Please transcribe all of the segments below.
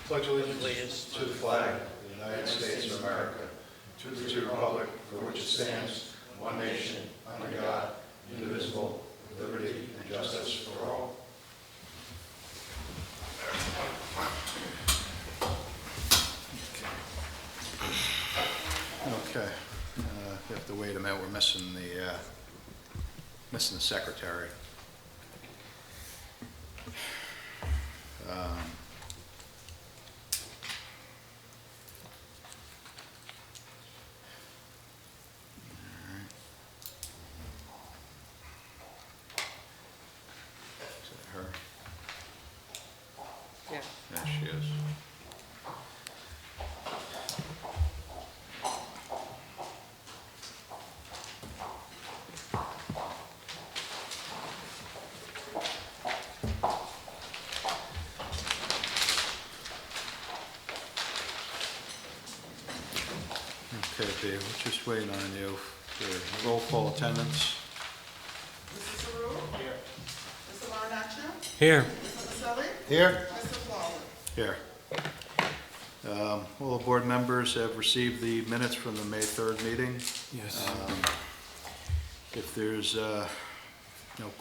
Pledge allegiance to the flag of the United States of America, to the republic for which it stands, one nation, under God, indivisible, with liberty and justice for all. Okay. We have to wait a minute. We're missing the secretary. Is it her? Yeah. There she is. Okay, Dave, we're just waiting on you for roll call attendance. Mr. Saru? Here. Mr. Marinaccio? Here. Mr. Maselli? Here. Mr. Fowler? Here. All the board members have received the minutes from the May 3rd meeting. Yes. If there's no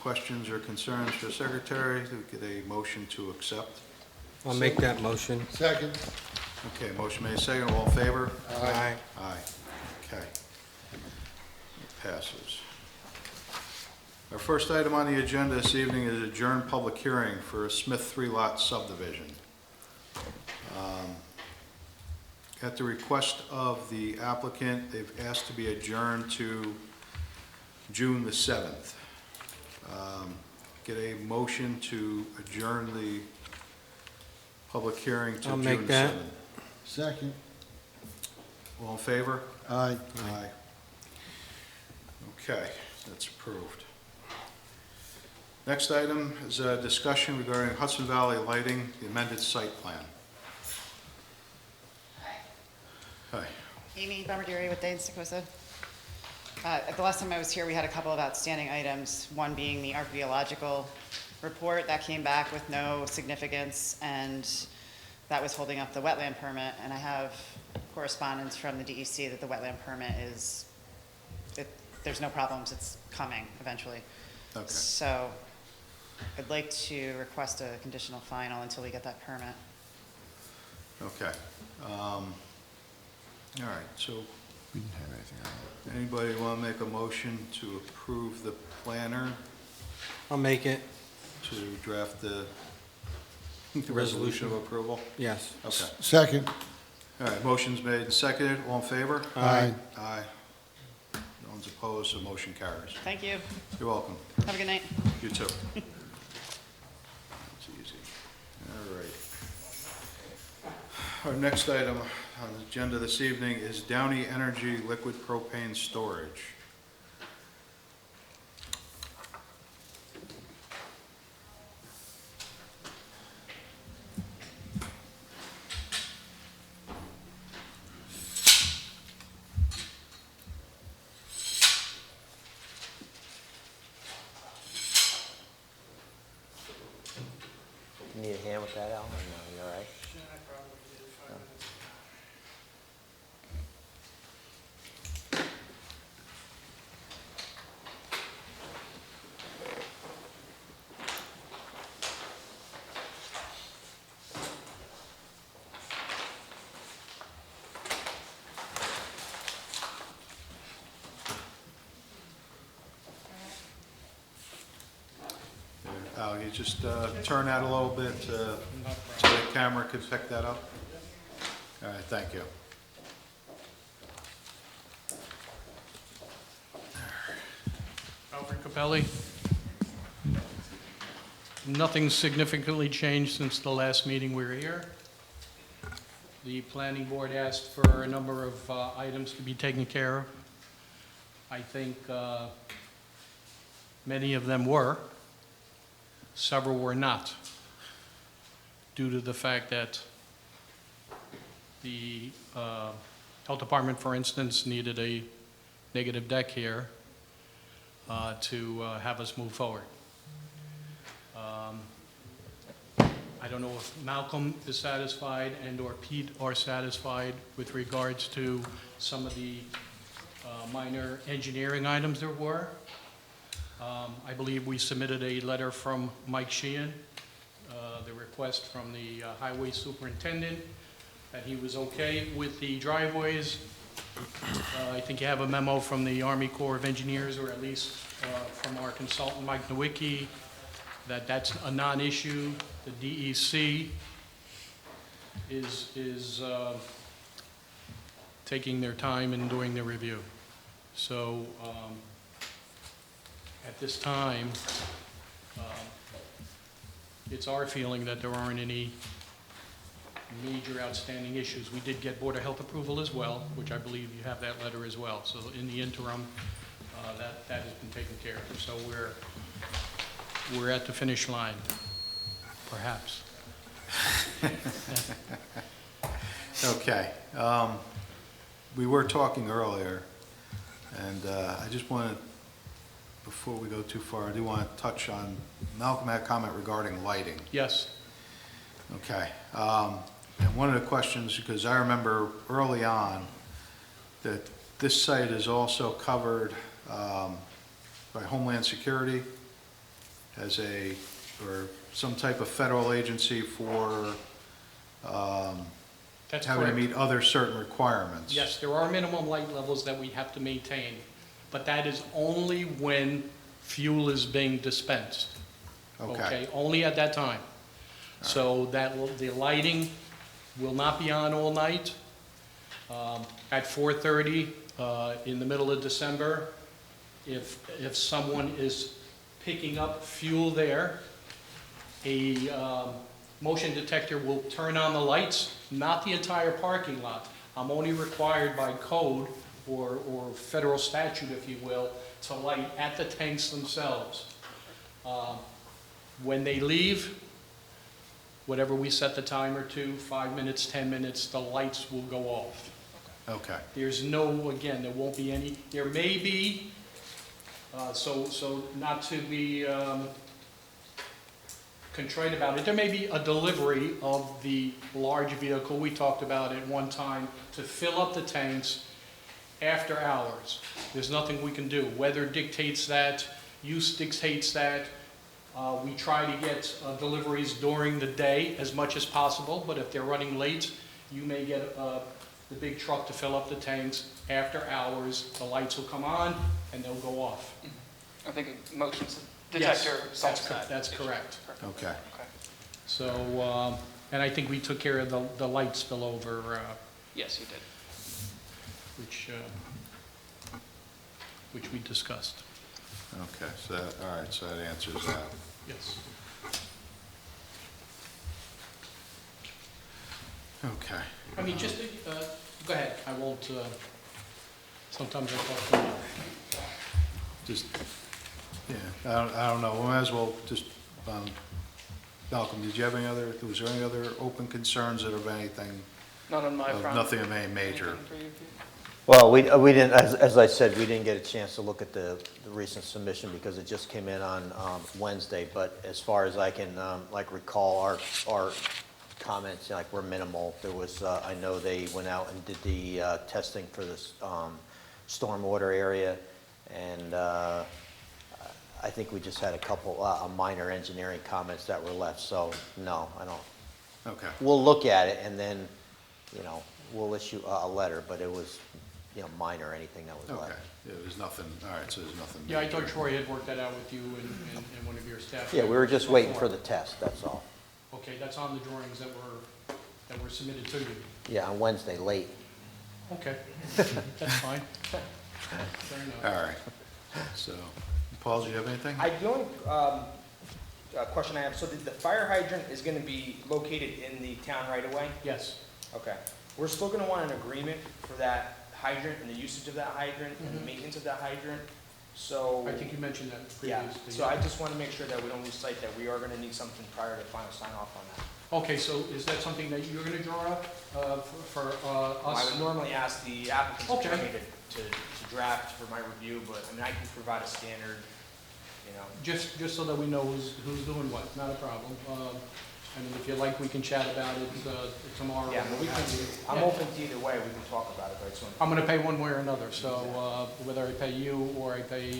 questions or concerns for the secretary, we get a motion to accept. I'll make that motion. Second. Okay, motion made second, all in favor? Aye. Aye. Okay. It passes. Our first item on the agenda this evening is adjourned public hearing for a Smith 3-lot subdivision. At the request of the applicant, they've asked to be adjourned to June the 7th. Get a motion to adjourn the public hearing to I'll June make the that. 7th. Second. All in favor? Aye. Aye. Okay, that's approved. Next item is a discussion regarding Hudson Valley Lighting, the amended site plan. Hi. Amy Bombardieri with Dane Secosa. At the last time I was here, we had a couple of outstanding items, one being the archaeological report that came back with no significance, and that was holding up the wetland permit, and I have correspondence from the DEC that the wetland permit there's no problems, it's coming eventually. Okay. So I'd like to request a conditional final until we get that permit. Okay. All right, so We didn't have anything on it. anybody want to make a motion to approve the planner I'll make it. to draft the resolution of approval? Yes. Okay. Second. All right, motion's made and seconded. All in favor? Aye. Aye. No one's opposed, so motion carries. Thank you. You're welcome. Have a good night. You too. That's easy. All right. Our next item on the agenda this evening is Downey Energy Liquid Propane Storage. You need a hand with that, Al, or no, you all right? Al, you just turn that a little bit so the camera could pick that up? All right, thank you. Alfred Capelli. Nothing significantly changed since the last meeting we were here. The planning board asked for a number of items to be taken care of. I think many of them were. Several were not, due to the fact that the health department, for instance, needed a negative deck here to have us move forward. I don't know if Malcolm is satisfied and/or Pete are satisfied with regards to some of the minor engineering items there were. I believe we submitted a letter from Mike Sheehan, the request from the highway superintendent, that he was okay with the driveways. I think you have a memo from the Army Corps of Engineers, or at least from our consultant, Mike Nowicki, that that's a non-issue. The DEC is taking their time and doing their review. So at this time, it's our feeling that there aren't any major outstanding issues. We did get Board of Health approval as well, which I believe you have that letter as well. So in the interim, that has been taken care of. So we're at the finish line, perhaps. Okay. We were talking earlier, and I just wanted, before we go too far, I do want to touch on, Malcolm had a comment regarding lighting. Yes. Okay. And one of the questions, because I remember early on that this site is also covered by Homeland Security as or some type of federal agency for That's having to correct. meet other certain requirements. Yes, there are minimum light levels that we have to maintain, but that is only when fuel is being dispensed. Okay. Only at that time. So the lighting will not be on all night. At 4:30 in the middle of December, if someone is picking up fuel there, a motion detector will turn on the lights, not the entire parking lot. I'm only required by code or federal statute, if you will, to light at the tanks themselves. When they leave, whatever we set the timer to, 5 minutes, 10 minutes, the lights will go off. Okay. There's no, again, there won't be any, there may be, so not to be contrite about it, there may be a delivery of the large vehicle we talked about at one time to fill up the tanks after hours. There's nothing we can do. Weather dictates that, use dictates that. We try to get deliveries during the day as much as possible, but if they're running late, you may get the big truck to fill up the tanks. After hours, the lights will come on and they'll go off. I think a motion Yes, detector solves that. that's correct. Okay. Okay. So, and I think we took care of the light spillover, Yes, you did. which we discussed. Okay, so that, all right, so that answers that. Yes. Okay. I mean, just, go ahead, I won't, sometimes I talk too much. Just, yeah, I don't know, we might as well just, Malcolm, did you have any other, was there any other open concerns that of anything, Not on my of front. nothing of any major? Anything for you, Pete? Well, we didn't, as I said, we didn't get a chance to look at the recent submission because it just came in on Wednesday. But as far as I can recall, our comments were minimal. There was, I know they went out and did the testing for this stormwater area, and I think we just had a couple minor engineering comments that were left. So no, I don't. Okay, We'll look at it and then, we'll issue a letter, but it was, minor, anything that was okay, left. yeah, there's nothing, all right, so there's nothing. Yeah, I thought Troy had worked that out with you and one of your staff. Yeah, we were just waiting for the test, that's all. Okay, that's on the drawings that were submitted to you. Yeah, on Wednesday, late. Okay, that's fine. Fair enough. All right, so, Paul, do you have anything? The only question I have, so the fire hydrant is gonna be located in the town right away? Yes, Okay. We're still gonna want an agreement for that hydrant and the usage of that hydrant and the maintenance of that hydrant, so. I think you mentioned that Yeah, previously. so I just wanna make sure that we don't lose sight that we are gonna need something prior to final sign off on that. Okay, so is that something that you're gonna draw up for I us? would normally ask the applicant's Okay. attorney to draft for my review, but I mean, I can provide a standard, Just so that we know who's doing what, not a problem. And if you like, we can chat about it tomorrow. Yeah, but we can, I'm Yeah. open to either way, we can talk about it, but I just want. I'm gonna pay one way or another, so whether I pay you or I pay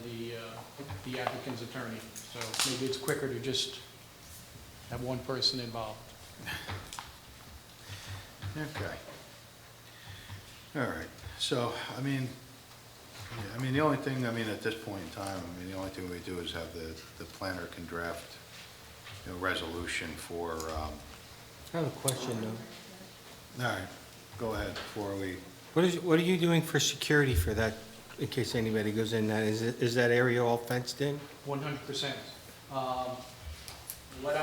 the applicant's attorney. So maybe it's quicker to just have one person involved. Okay. All right, so, the only thing, at this point in time, the only thing we do is have the planner can draft, resolution for, I have a question though. all right, go ahead before we, What are you doing for security for that, in case anybody goes in that? Is that area all fenced in? 100%. What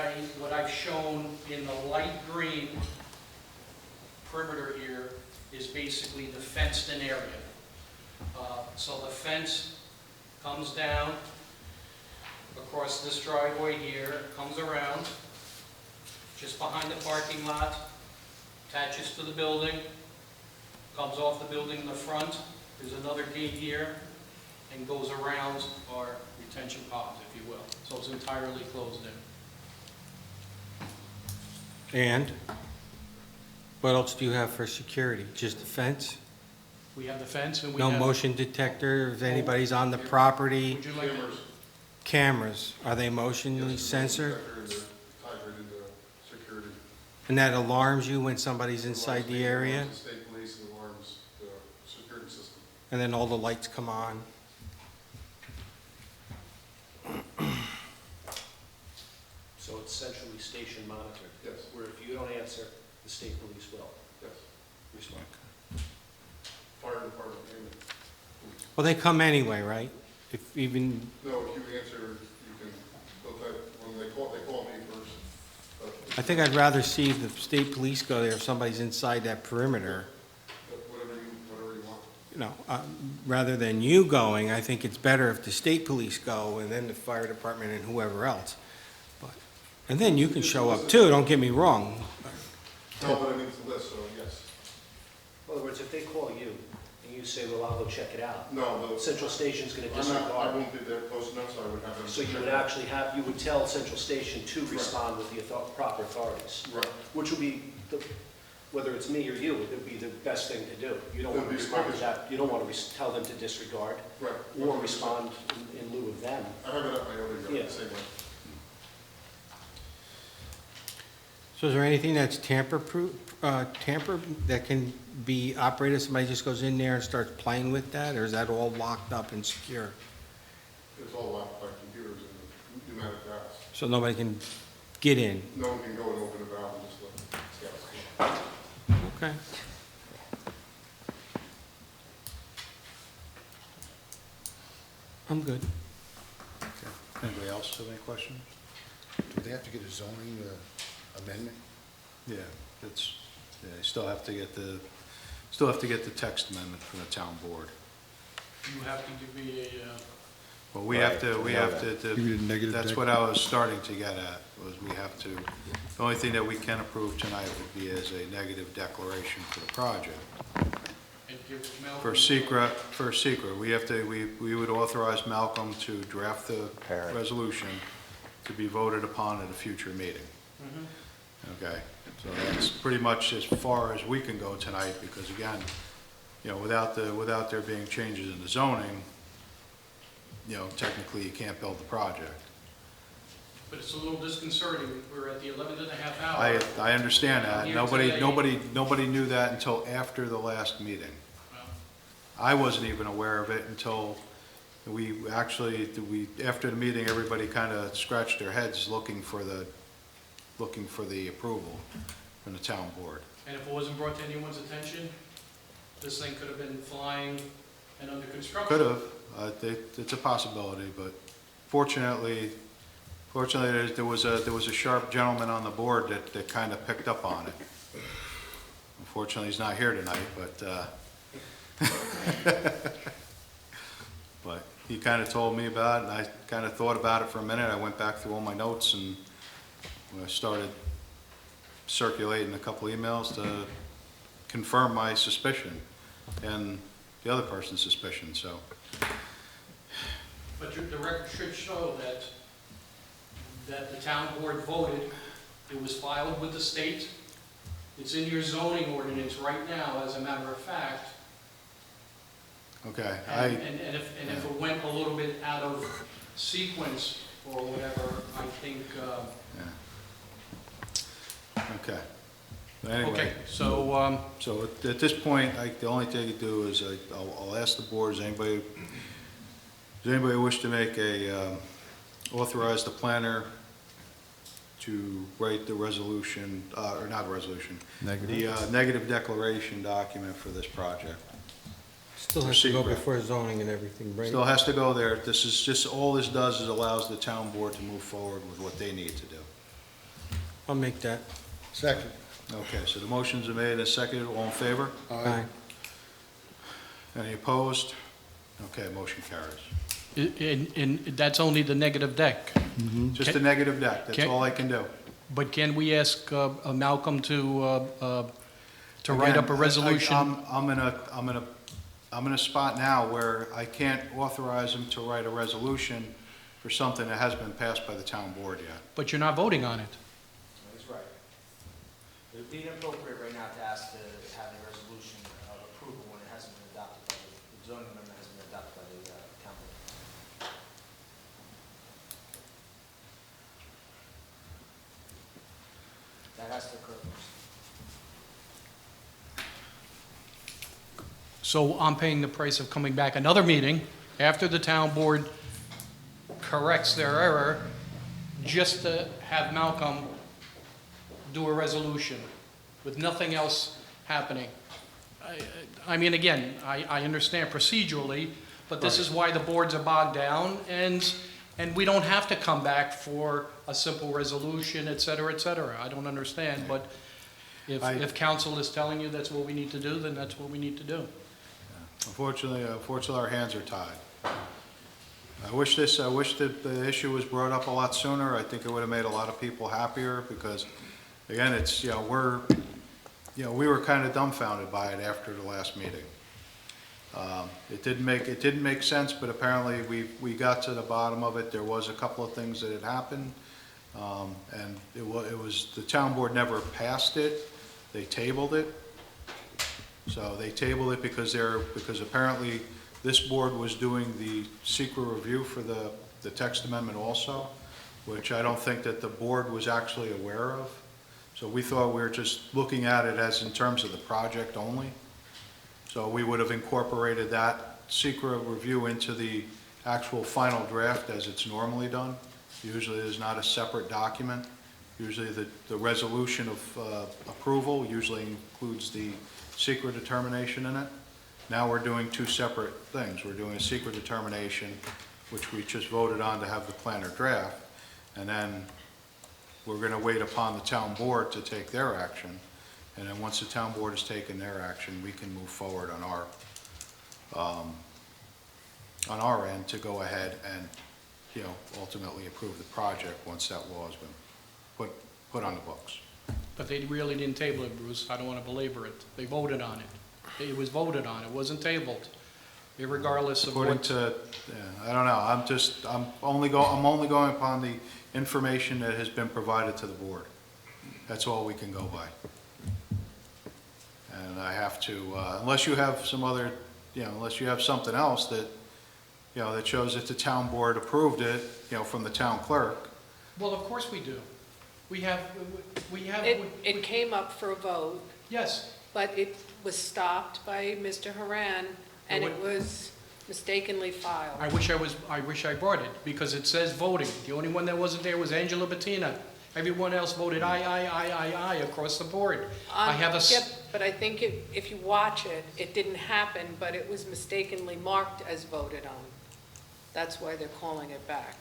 I've shown in the light green perimeter here is basically the fenced-in area. So the fence comes down across this driveway here, comes around, just behind the parking lot, attaches to the building, comes off the building in the front. There's another gate here, and goes around our retention ponds, if you will. So it's entirely closed in. And what else do you have for security? Just the fence? We have the fence and we No have... motion detector if anybody's on the property? Would you like... Cameras, are they motion censored? Tied into security. And that alarms you when somebody's inside the area? The state police alarms the security system. And then all the lights come on? So it's centrally station monitored? Yes. Where if you don't answer, the state police will Yes. respond? Fire department, payment. Well, they come anyway, right? If even, No, if you answer, you can, when they call me first. I think I'd rather see the state police go there if somebody's inside that perimeter. Whatever you want. You know, rather than you going, I think it's better if the state police go and then the fire department and whoever else. And then you can show up too, don't get me wrong. No, but I mean, it's a list, so yes. In other words, if they call you and you say, well, I'll go check it out, No, the. Central Station's gonna I disregard. won't be there close enough, so I would have them. So you check would it out. actually have, you would tell Central Station to respond with the proper authorities. Right. Which would be, whether it's me or you, it would be the best thing to do. You don't want to It'd be respond to quickest. that, you don't want to tell them to disregard Right. or respond in lieu of them. I have it at my other yard, Yeah. the same way. So is there anything that's tamper-proof, that can be operated, somebody just goes in there and starts playing with that, or is that all locked up and secure? It's all locked by computers and pneumatic valves. So nobody can get in? No one can go and open a valve and just let scouts go. Okay. I'm good. Anybody else have any questions? Do they have to get a zoning amendment? Yeah, you still have to get the text amendment from the town board. You have to give me a... Well, we have to, Give me the negative that's deck. what I was starting to get at, was we have to, the only thing that we can approve tonight would be as a negative declaration for the project. and give Malcolm... For secret, we would authorize Malcolm to draft the Parent. resolution to be voted upon at a future meeting. Mhm. Okay, so that's pretty much as far as we can go tonight, because again, without there being changes in the zoning, technically you can't build the project. But it's a little disconcerting. We're at the 11th and a half hour. I understand that. Here Nobody today. knew that until after the last meeting. Well, I wasn't even aware of it until after the meeting, everybody kind of scratched their heads looking for the approval from the town board. And if it wasn't brought to anyone's attention, this thing could have been flying and under construction. Could have, it's a possibility, but fortunately, there was a sharp gentleman on the board that kind of picked up on it. Unfortunately, he's not here tonight, but he kind of told me about it, and I kind of thought about it for a minute. I went back through all my notes, and I started circulating a couple emails to confirm my suspicion and the other person's suspicion, so. But the record should show that that the town board voted. It was filed with the state. It's in your zoning ordinance right now, as a matter of fact. Okay, And if it went a little bit out of sequence or whatever, I think, okay. Anyway. okay, so, So at this point, the only thing to do is I'll ask the board, does anybody wish to make authorize the planner to write the resolution, or not resolution, the negative declaration document for this project? Still has to go Secret. before zoning and everything, right? Still has to go there. This is just, all this does is allows the town board to move forward with what they need to do. I'll make that. Second. Okay, so the motions are made and seconded. All in favor? Aye. Any opposed? Okay, motion carries. and that's only the negative deck. Just a negative deck, that's Can- all I can do. But can we ask Malcolm to write up a Again, resolution? I'm in a spot now where I can't authorize him to write a resolution for something that hasn't been passed by the town board yet. But you're not voting on it. He's right. It would be inappropriate right now to ask to have a resolution of approval when it hasn't been adopted by the zoning amendment hasn't been adopted by the town board. That has to occur first. So I'm paying the price of coming back another meeting after the town board corrects their error, just to have Malcolm do a resolution with nothing else happening. I mean, again, I understand procedurally, but this is why the boards are bogged down, and we don't have to come back for a simple resolution, et cetera, et cetera. I don't understand, but if council is telling you that's what we need to do, then that's what we need to do. Unfortunately, our hands are tied. I wish that the issue was brought up a lot sooner. I think it would have made a lot of people happier because, again, it's, we were kind of dumbfounded by it after the last meeting. It didn't make sense, but apparently we got to the bottom of it. There was a couple of things that had happened, and it was the town board never passed it. They tabled it. So they tabled it because apparently this board was doing the secret review for the text amendment also, which I don't think that the board was actually aware of. So we thought we were just looking at it as in terms of the project only. So we would have incorporated that secret review into the actual final draft as it's normally done. Usually there's not a separate document. Usually the resolution of approval usually includes the secret determination in it. Now we're doing two separate things. We're doing a secret determination, which we just voted on to have the planner draft, and then we're going to wait upon the town board to take their action. And then once the town board has taken their action, we can move forward on our end to go ahead and, ultimately approve the project once that law has been put on the books. But they really didn't table it, Bruce. I don't want to belabor it. They voted on it. It was voted on. It wasn't tabled, irregardless of According what. to, I don't know, I'm only going upon the information that has been provided to the board. That's all we can go by. And I have to, unless you have some other, unless you have something else that, that shows that the town board approved it, from the town clerk. Well, of course we do. We have. It came up for a vote, Yes. but it was stopped by Mr. Haran, and it was mistakenly filed. I wish I brought it, because it says voting. The only one that wasn't there was Angela Bettina. Everyone else voted aye across the board. I have a. Yep, but I think if you watch it, it didn't happen, but it was mistakenly marked as voted on. That's why they're calling it back.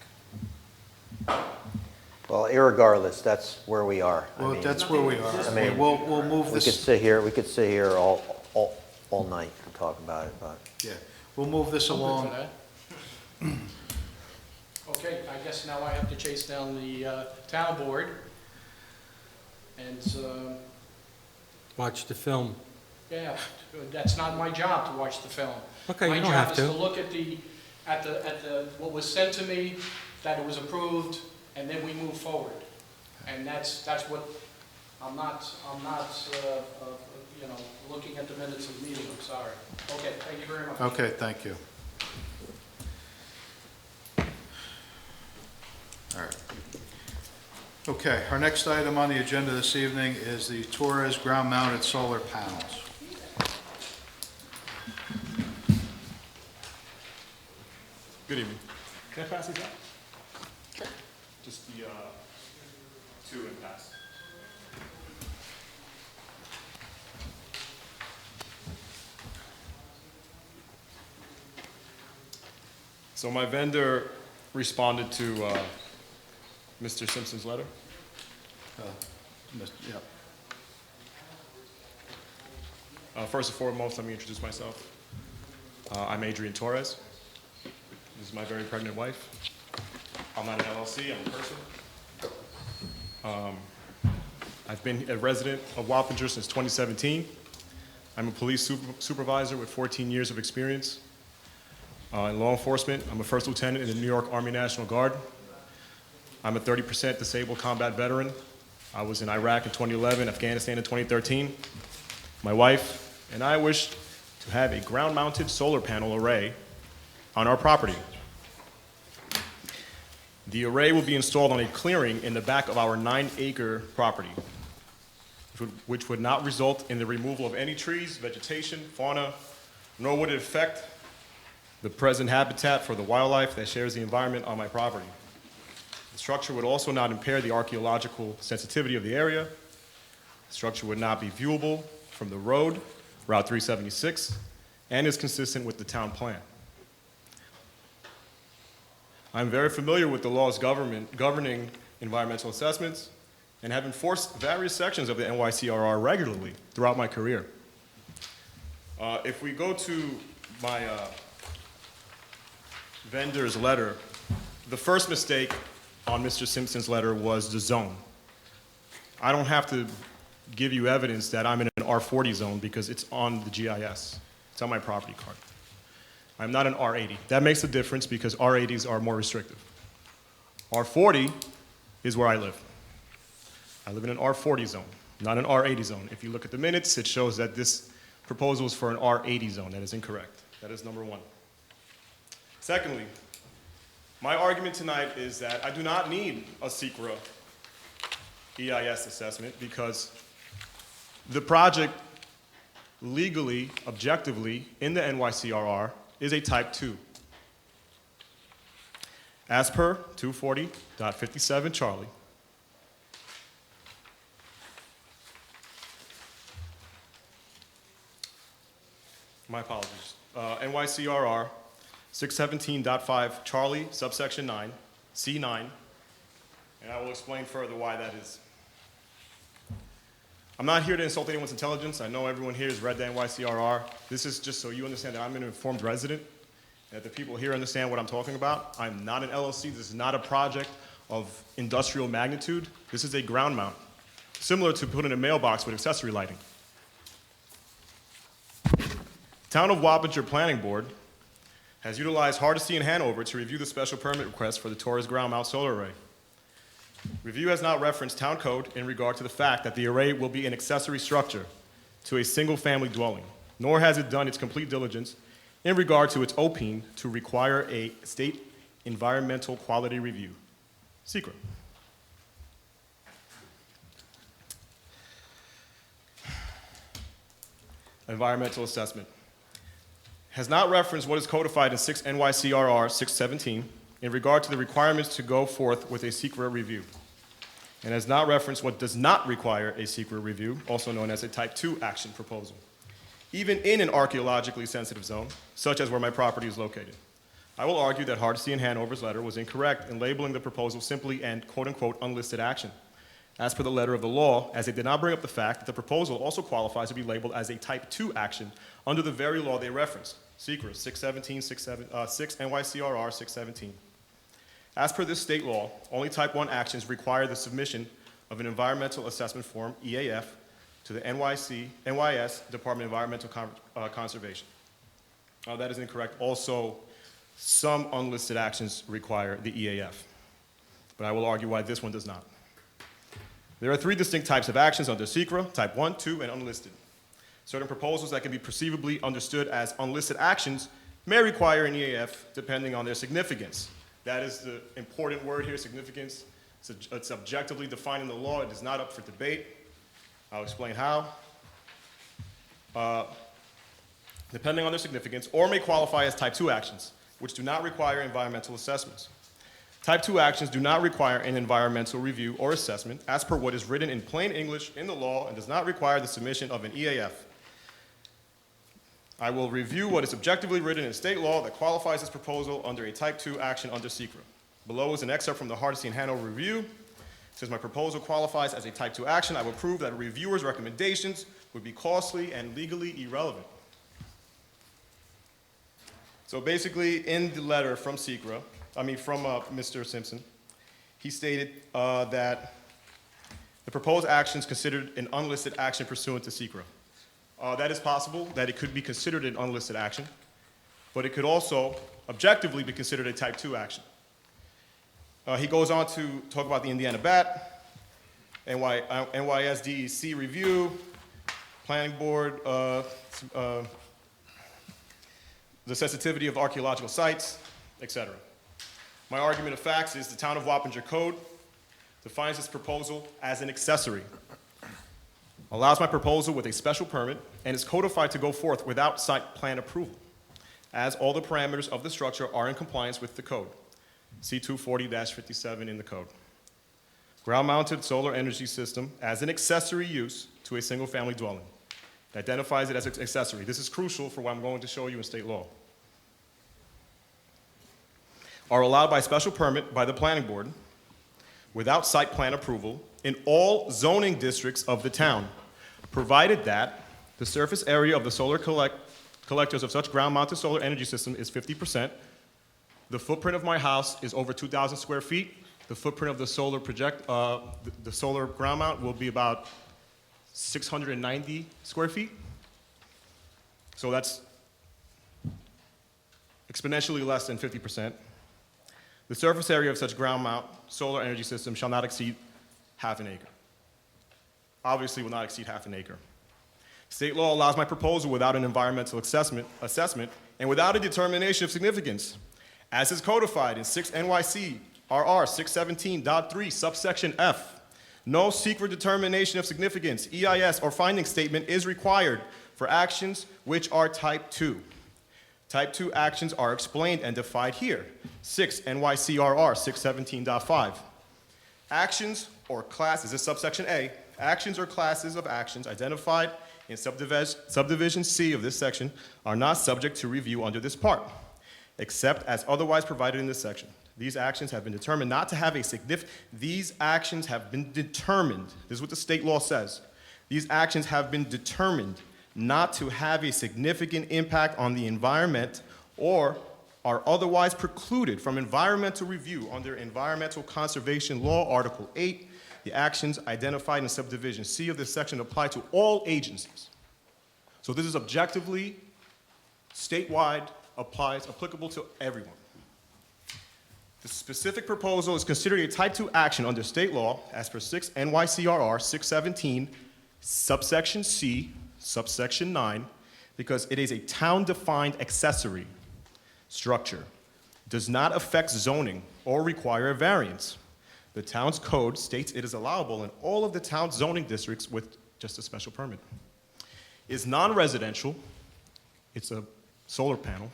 Well, irregardless, that's where we are. I Well, mean, that's where we are. I mean, We'll move we could this, sit here all night and talk about it, but. yeah, we'll move this I'm good along. for that. Okay, I guess now I have to chase down the town board. And, Watch the film. yeah, that's not my job to watch the film. Okay, you don't have My to. job is to look at what was sent to me, that it was approved, and then we move forward. And that's what, I'm not, looking at the minutes of the meeting, I'm sorry. Okay, thank you very much. Okay, thank you. All right. Okay, our next item on the agenda this evening is the Torres ground-mounted solar panels. Good evening. Can I pass these out? Sure. Just the two and pass. So my vendor responded to Mr. Simpson's letter. Yep. First and foremost, let me introduce myself. I'm Adrian Torres. This is my very pregnant wife. I'm not an LLC, I'm a person. I've been a resident of Wappinger since 2017. I'm a police supervisor with 14 years of experience in law enforcement. I'm a first lieutenant in the New York Army National Guard. I'm a 30% disabled combat veteran. I was in Iraq in 2011, Afghanistan in 2013. My wife and I wish to have a ground-mounted solar panel array on our property. The array will be installed on a clearing in the back of our 9-acre property, which would not result in the removal of any trees, vegetation, fauna, nor would it affect the present habitat for the wildlife that shares the environment on my property. The structure would also not impair the archaeological sensitivity of the area. The structure would not be viewable from the road, Route 376, and is consistent with the town plan. I'm very familiar with the laws governing environmental assessments and have enforced various sections of the NYCRR regularly throughout my career. If we go to my vendor's letter, the first mistake on Mr. Simpson's letter was the zone. I don't have to give you evidence that I'm in an R40 zone because it's on the GIS. It's on my property card. I'm not an R80. That makes a difference because R80s are more restrictive. R40 is where I live. I live in an R40 zone, not an R80 zone. If you look at the minutes, it shows that this proposal is for an R80 zone. That is incorrect. That is number one. Secondly, my argument tonight is that I do not need a SECRA EIS assessment because the project legally, objectively, in the NYCRR is a type 2. As per 240.57 Charlie, my apologies, NYCRR 617.5 Charlie, subsection 9, C9, and I will explain further why that is. I'm not here to insult anyone's intelligence. I know everyone here has read the NYCRR. This is just so you understand that I'm an informed resident, and that the people here understand what I'm talking about. I'm not an LLC. This is not a project of industrial magnitude. This is a ground mount, similar to putting a mailbox with accessory lighting. Town of Wappinger Planning Board has utilized Hardesty and Hanover to review the special permit request for the Torres ground mount solar array. Review has not referenced town code in regard to the fact that the array will be an accessory structure to a single-family dwelling, nor has it done its complete diligence in regard to its OPIN to require a state environmental quality review, SECRA. Environmental assessment has not referenced what is codified in 6 NYCRR 617 in regard to the requirements to go forth with a SECRA review, and has not referenced what does not require a SECRA review, also known as a Type 2 action proposal, even in an archaeologically sensitive zone, such as where my property is located. I will argue that Hardesty and Hanover's letter was incorrect in labeling the proposal simply an quote-unquote unlisted action, as per the letter of the law, as they did not bring up the fact that the proposal also qualifies to be labeled as a Type 2 action under the very law they referenced, SECRA 6 NYCRR 617. As per this state law, only Type 1 actions require the submission of an environmental assessment form, EAF, to the NYS Department of Environmental Conservation. That is incorrect. Also, some unlisted actions require the EAF. but I will argue why this one does not. There are three distinct types of actions under SECRA: type 1, 2, and unlisted. Certain proposals that can be perceivably understood as unlisted actions may require an EAF depending on their significance. That is the important word here, significance. It's objectively defined in the law. It is not up for debate. I'll explain how. Depending on their significance, or may qualify as type 2 actions, which do not require environmental assessments. Type 2 actions do not require an environmental review or assessment as per what is written in plain English in the law and does not require the submission of an EAF. I will review what is objectively written in state law that qualifies this proposal under a type 2 action under SECRA. Below is an excerpt from the Hardesty and Hanover Review. Since my proposal qualifies as a type 2 action, I will prove that a reviewer's recommendations would be costly and legally irrelevant. So basically, in the letter from SECRA, from Mr. Simpson, he stated that the proposed action is considered an unlisted action pursuant to SECRA. That is possible, that it could be considered an unlisted action, but it could also objectively be considered a type 2 action. He goes on to talk about the Indiana BAT, NYSDEC review, planning board, the sensitivity of archaeological sites, etc. My argument of facts is the Town of Wappinger Code defines this proposal as an accessory, allows my proposal with a special permit, and is codified to go forth without site plan approval, as all the parameters of the structure are in compliance with the code. C240-57 in the code. Ground-mounted solar energy system as an accessory use to a single-family dwelling. It identifies it as an accessory. This is crucial for what I'm going to show you in state law. Are allowed by special permit by the planning board without site plan approval in all zoning districts of the town, provided that the surface area of the solar collectors of such ground-mounted solar energy system is 50%. The footprint of my house is over 2,000 square feet. The footprint of the solar the solar ground mount will be about 690 square feet. So that's exponentially less than 50%. The surface area of such ground mount solar energy system shall not exceed half an acre. Obviously will not exceed half an acre. State law allows my proposal without an environmental assessment and without a determination of significance, as is codified in 6 NYC RR 617.3 subsection F. No secret determination of significance, EIS, or finding statement is required for actions which are type 2. Type 2 actions are explained and defined here, 6 NYCRR 617.5. Actions or classes, this is subsection A, actions or classes of actions identified in subdivision C of this section are not subject to review under this part, except as otherwise provided in this section. These actions have been determined not to have a these actions have been determined, this is what the state law says, these actions have been determined not to have a significant impact on the environment or are otherwise precluded from environmental review under Environmental Conservation Law, Article 8. The actions identified in subdivision C of this section apply to all agencies. So this is objectively, statewide, applicable to everyone. The specific proposal is considered a type 2 action under state law as per 6 NYCRR 617, subsection C, subsection 9, because it is a town-defined accessory structure, does not affect zoning or require a variance. The town's code states it is allowable in all of the town's zoning districts with just a special permit. Is non-residential, it's a solar panel,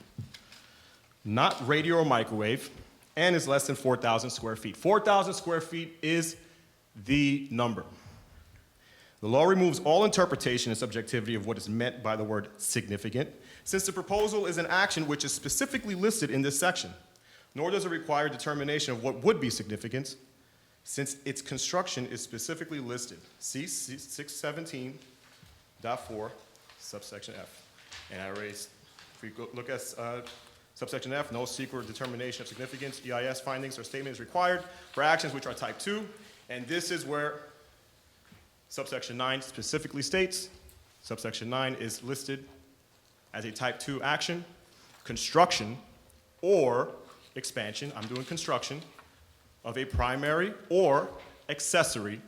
not radio or microwave, and is less than 4,000 square feet. 4,000 square feet is the number. The law removes all interpretation and subjectivity of what is meant by the word significant, since the proposal is an action which is specifically listed in this section, nor does it require determination of what would be significance, since its construction is specifically listed. See 617.4, subsection F. And I raised, if we look at subsection F, no secret determination of significance, EIS findings or statement is required for actions which are type 2, and this is where subsection 9 specifically states, subsection 9 is listed as a type 2 action, construction or expansion, I'm doing construction, of a primary or accessory,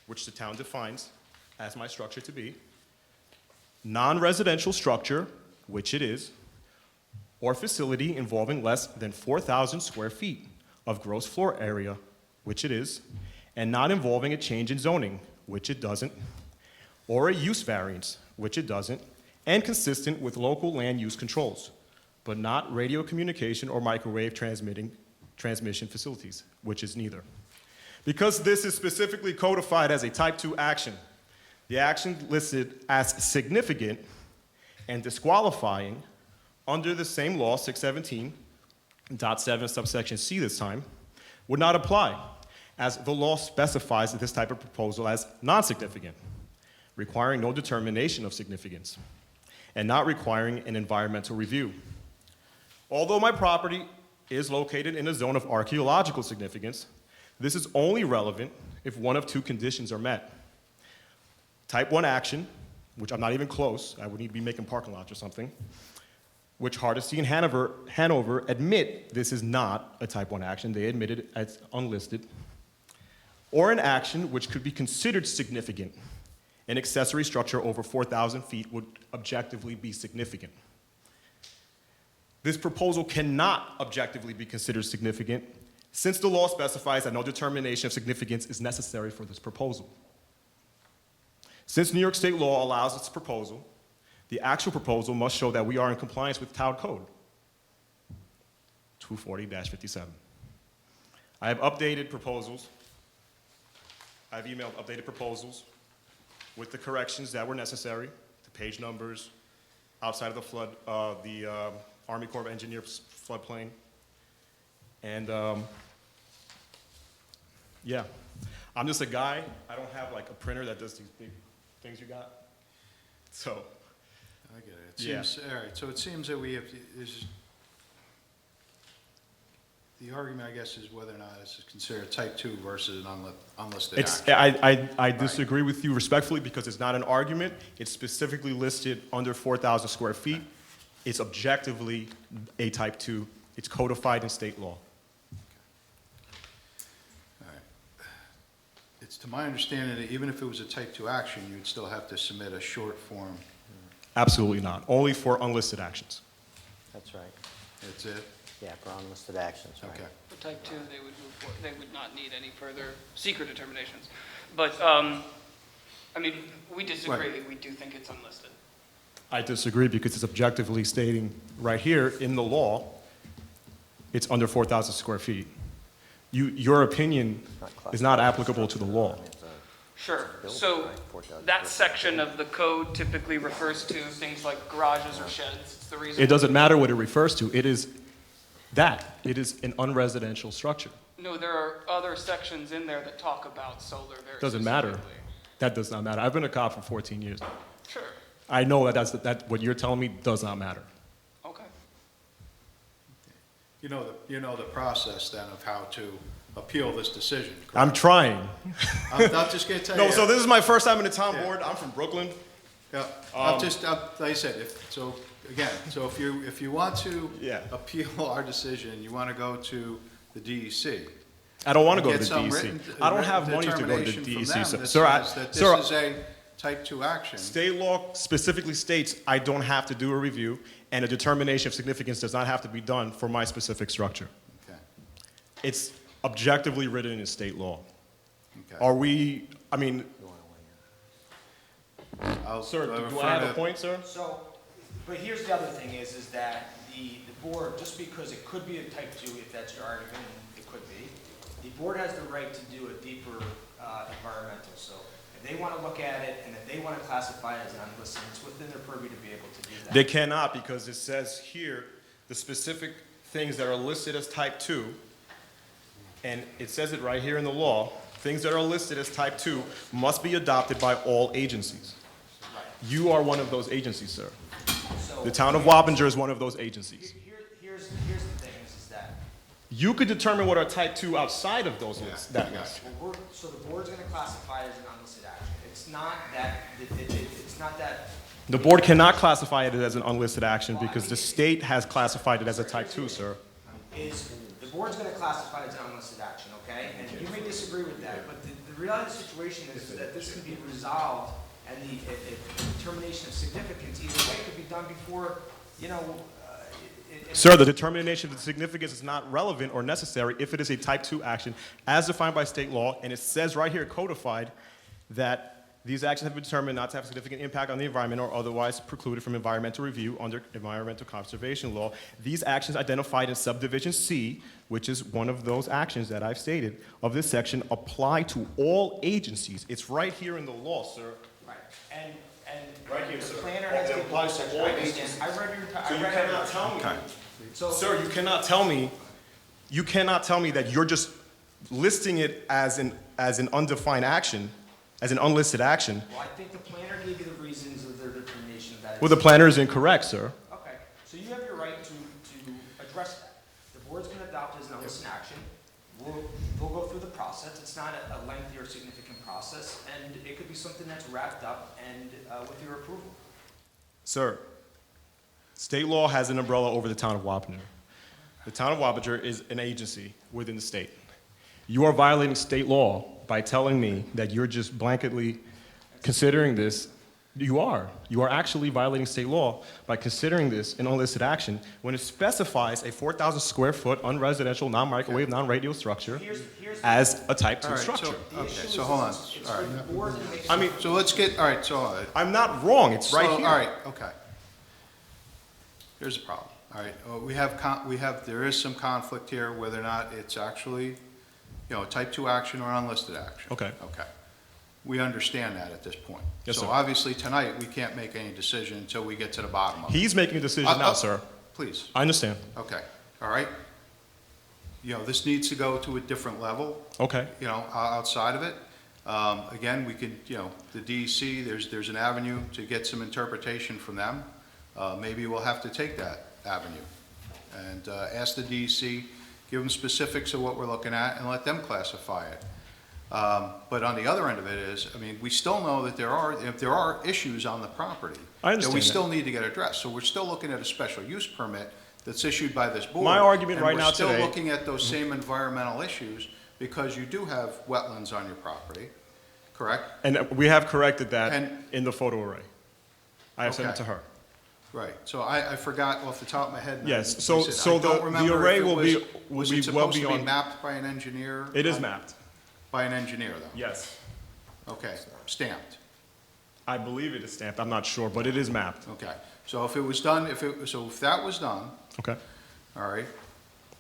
which the town defines as my structure to be, non-residential structure, which it is, or facility involving less than 4,000 square feet of gross floor area, which it is, and not involving a change in zoning, which it doesn't, or a use variance, which it doesn't, and consistent with local land use controls, but not radio communication or microwave transmission facilities, which is neither. Because this is specifically codified as a type 2 action, the action listed as significant and disqualifying under the same law, 617.7 subsection C this time, would not apply, as the law specifies this type of proposal as non-significant, requiring no determination of significance, and not requiring an environmental review. Although my property is located in a zone of archaeological significance, this is only relevant if one of two conditions are met. Type 1 action, which I'm not even close, I would need to be making parking lots or something, which Hardesty and Hanover admit this is not a type 1 action, they admit it as unlisted, or an action which could be considered significant. An accessory structure over 4,000 feet would objectively be significant. This proposal cannot objectively be considered significant since the law specifies that no determination of significance is necessary for this proposal. Since New York State law allows this proposal, the actual proposal must show that we are in compliance with Town Code 240-57. I have updated proposals. I've emailed updated proposals with the corrections that were necessary, the page numbers, outside of the flood, the Army Corps of Engineers floodplain. And yeah, I'm just a guy. I don't have like a printer that does these big things you got. So, I get it. It Yeah. seems, all right, so it seems that we have, the argument, I guess, is whether or not this is considered type 2 versus an unlisted action. I disagree with you respectfully because it's not an argument. It's specifically listed under 4,000 square feet. It's objectively a type 2. It's codified in state law. All right. It's to my understanding that even if it was a type 2 action, you'd still have to submit a short form. Absolutely not. Only for unlisted actions. That's right. That's it? Yeah, for unlisted actions, right. Okay. For type 2, they would move forward, they would not need any further secret determinations. But, I mean, we disagree, Right. we do think it's unlisted. I disagree because it's objectively stating right here in the law, it's under 4,000 square feet. Your opinion is not applicable to the law. Sure, so that section of the code typically refers to things like garages or sheds. It's the reason. It doesn't matter what it refers to. It is that. It is an unresidential structure. No, there are other sections in there that talk about solar very Doesn't matter. specifically. That does not matter. I've been a cop for 14 years. Sure, I know that what you're telling me does not matter. okay. You know the process then of how to appeal this decision, correct? I'm trying. I'm just gonna tell you. No, so this is my first time in the town Yeah. board. I'm from Brooklyn. Yeah, like I said, so if you want to Yeah. appeal our decision, you want to go to the DEC. I don't want to go to Get the some DEC. written- I don't have written money to go to the determination from DEC. them Sir, that sir, says that sir, this is a type 2 action. state law specifically states I don't have to do a review, and a determination of significance does not have to be done for my specific structure. Okay, It's objectively written in state law. okay. Are we, I mean, I'll sir, do refer I have a to- point, sir? So, but here's the other thing is that the board, just because it could be a type 2, if that's your argument, and it could be, the board has the right to do a deeper environmental. So if they want to look at it and if they want to classify it as unlisted, it's within their purview to be able to do that. They cannot because it says here, the specific things that are listed as type 2, and it says it right here in the law, things that are listed as type 2 must be adopted by all agencies. You are one of those agencies, sir. So The town of Wappinger is one of those agencies. here's the thing is that, You could determine what are type 2 outside of those lists, that list. well, so the board's going to classify it as an unlisted action. It's not that, it's not that. The board cannot classify it as an unlisted action because the state has classified it as a type 2, sir. The board's going to classify it as an unlisted action, reality of the situation is that this can be resolved, and the determination of significance either way could be done before, Sir, the determination of significance is not relevant or necessary if it is a type 2 action as defined by state law, and it says right here, codified, that these actions have been determined not to have significant impact on the environment or otherwise precluded from environmental review under environmental conservation law. These actions identified in subdivision C, which is one of those actions that I've stated of this section, apply to all agencies. It's right here in the law, sir. Right, and Right here, the sir. planner has It to applies to all agencies. I read your, So you cannot tell me, So, sir, you cannot tell me that you're just listing it as an undefined action, as an unlisted action. well, I think the planner gave you the reasons of their determination of that. Well, the planner is incorrect, sir. Okay, so you have your right to address that. The board's gonna adopt it as an unlisted action. We'll go through the process. It's not a lengthy or significant process, and it could be something that's wrapped up and with your approval. Sir, state law has an umbrella over the town of Wapner. The town of Wapner is an agency within the state. You are violating state law by telling me that you're just blanketly considering this. You are actually violating state law by considering this an unlisted action when it specifies a 4,000 square foot unresidential, non-microwave, non-radio structure Here's as a type 2 All right, so, structure. okay, so hold on, It's all for right. the board to make. I mean, So let's get, all right, so. I'm not wrong, it's right So, here. all right, okay. Here's the problem, all right, there is some conflict here whether or not it's actually, a type 2 action or unlisted action. Okay. Okay. We understand that at this point. Yes, So sir. obviously, tonight, we can't make any decision until we get to the bottom of it. He's making a decision now, sir. Please, I understand. okay, all right? This needs to go to a different level, Okay. outside of it. Again, we could, the DEC, there's an avenue to get some interpretation from them. Maybe we'll have to take that avenue and ask the DEC, give them specifics of what we're looking at, and let them classify it. But on the other end of it is, we still know that if there are issues on the property I that understand we that. still need to get addressed. So we're still looking at a special use permit that's issued by this board. My argument right now And we're today- still looking at those same environmental issues because you do have wetlands on your property, correct? And we have corrected that And- in the photo array. I have sent it Okay. to her. Right, so I forgot off the top of my head. now. Yes, Like I so- said, so I don't the remember if array it will was- be- Was will be it well supposed to be beyond- mapped by an engineer? It is mapped. By an engineer, though? Yes. Okay, stamped, I believe it is stamped. I'm not sure, but it is mapped. okay. So if it was done, if that was done, Okay. all right,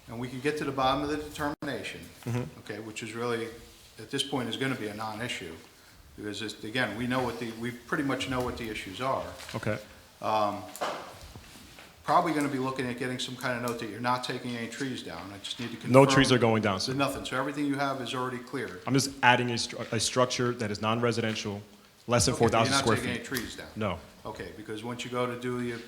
and we could get to the bottom of the determination, Mm-hmm. okay, which is really, at this point, is gonna be a non-issue, because again, we pretty much know what the issues are. Okay. Probably gonna be looking at getting some kind of note that you're not taking any trees down. I just need to confirm. No trees are going down, So sir. nothing, so everything you have is already cleared. I'm just adding a structure that is non-residential, less than Okay, 4,000 square You're not taking any feet. trees down? No. Okay, because once you go to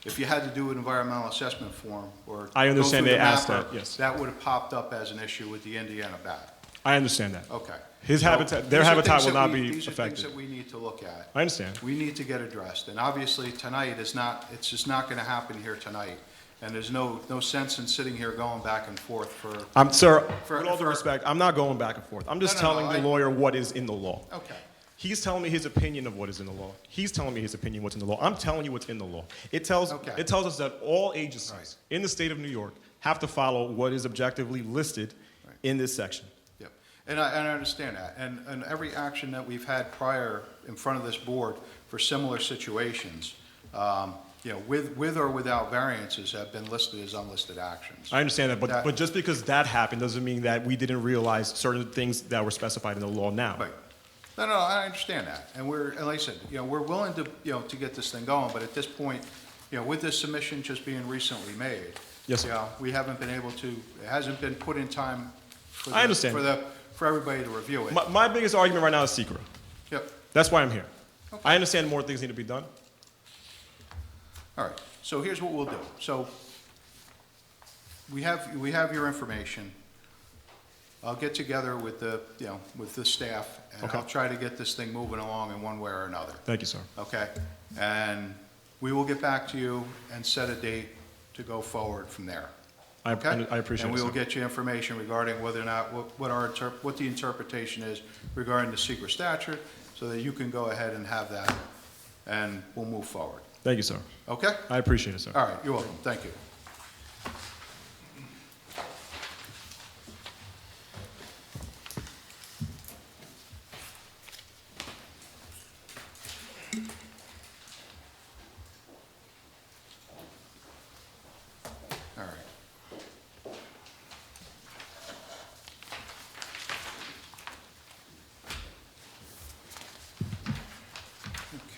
if you had to do an environmental assessment form or. I understand go through they the asked mapper, that, yes. That would have popped up as an issue with the Indiana bat. I understand that. Okay. His So habitat, their these are habitat things will that not we- be These are things affected. that we need to look at. I understand. We need to get addressed, and obviously, tonight is not, it's just not gonna happen here tonight. And there's no sense in sitting here going back and forth for, Sir, For- with all due for- respect, I'm not going back and forth. I'm just No, telling no, the lawyer what is in the law. okay. He's telling me his opinion of what is in the law. He's telling me his opinion what's in the law. I'm telling you what's in the law. It tells Okay. us that all agencies Right. in the state of New York have to follow what is objectively listed Right. in this section. Yep, and I understand that, and every action that we've had prior in front of this board for similar situations, with or without variances have been listed as unlisted actions. I understand that, That- but just because that happened doesn't mean that we didn't realize certain things that were specified in the law now. Right. No, I understand that, and like I said, we're willing to, to get this thing going, but at this point, with this submission just being recently made. Yes, sir. We haven't been able to, it hasn't been put in time for I understand. for everybody to review it. My biggest argument right now is secret. Yep, That's why I'm here. Okay. I understand more things need to be done. all right, so here's what we'll do. So, we have your information. I'll get together with with the staff, and Okay. I'll try to get this thing moving along in one way or another. Thank you, sir. Okay? And we will get back to you and set a date to go forward from there. I Okay? appreciate it, And we will sir. get you information regarding whether or not, what the interpretation is regarding the secret statute, so that you can go ahead and have that, and we'll move forward. Thank you, sir. Okay? I appreciate it, sir. All right, you're welcome. Thank you. All right.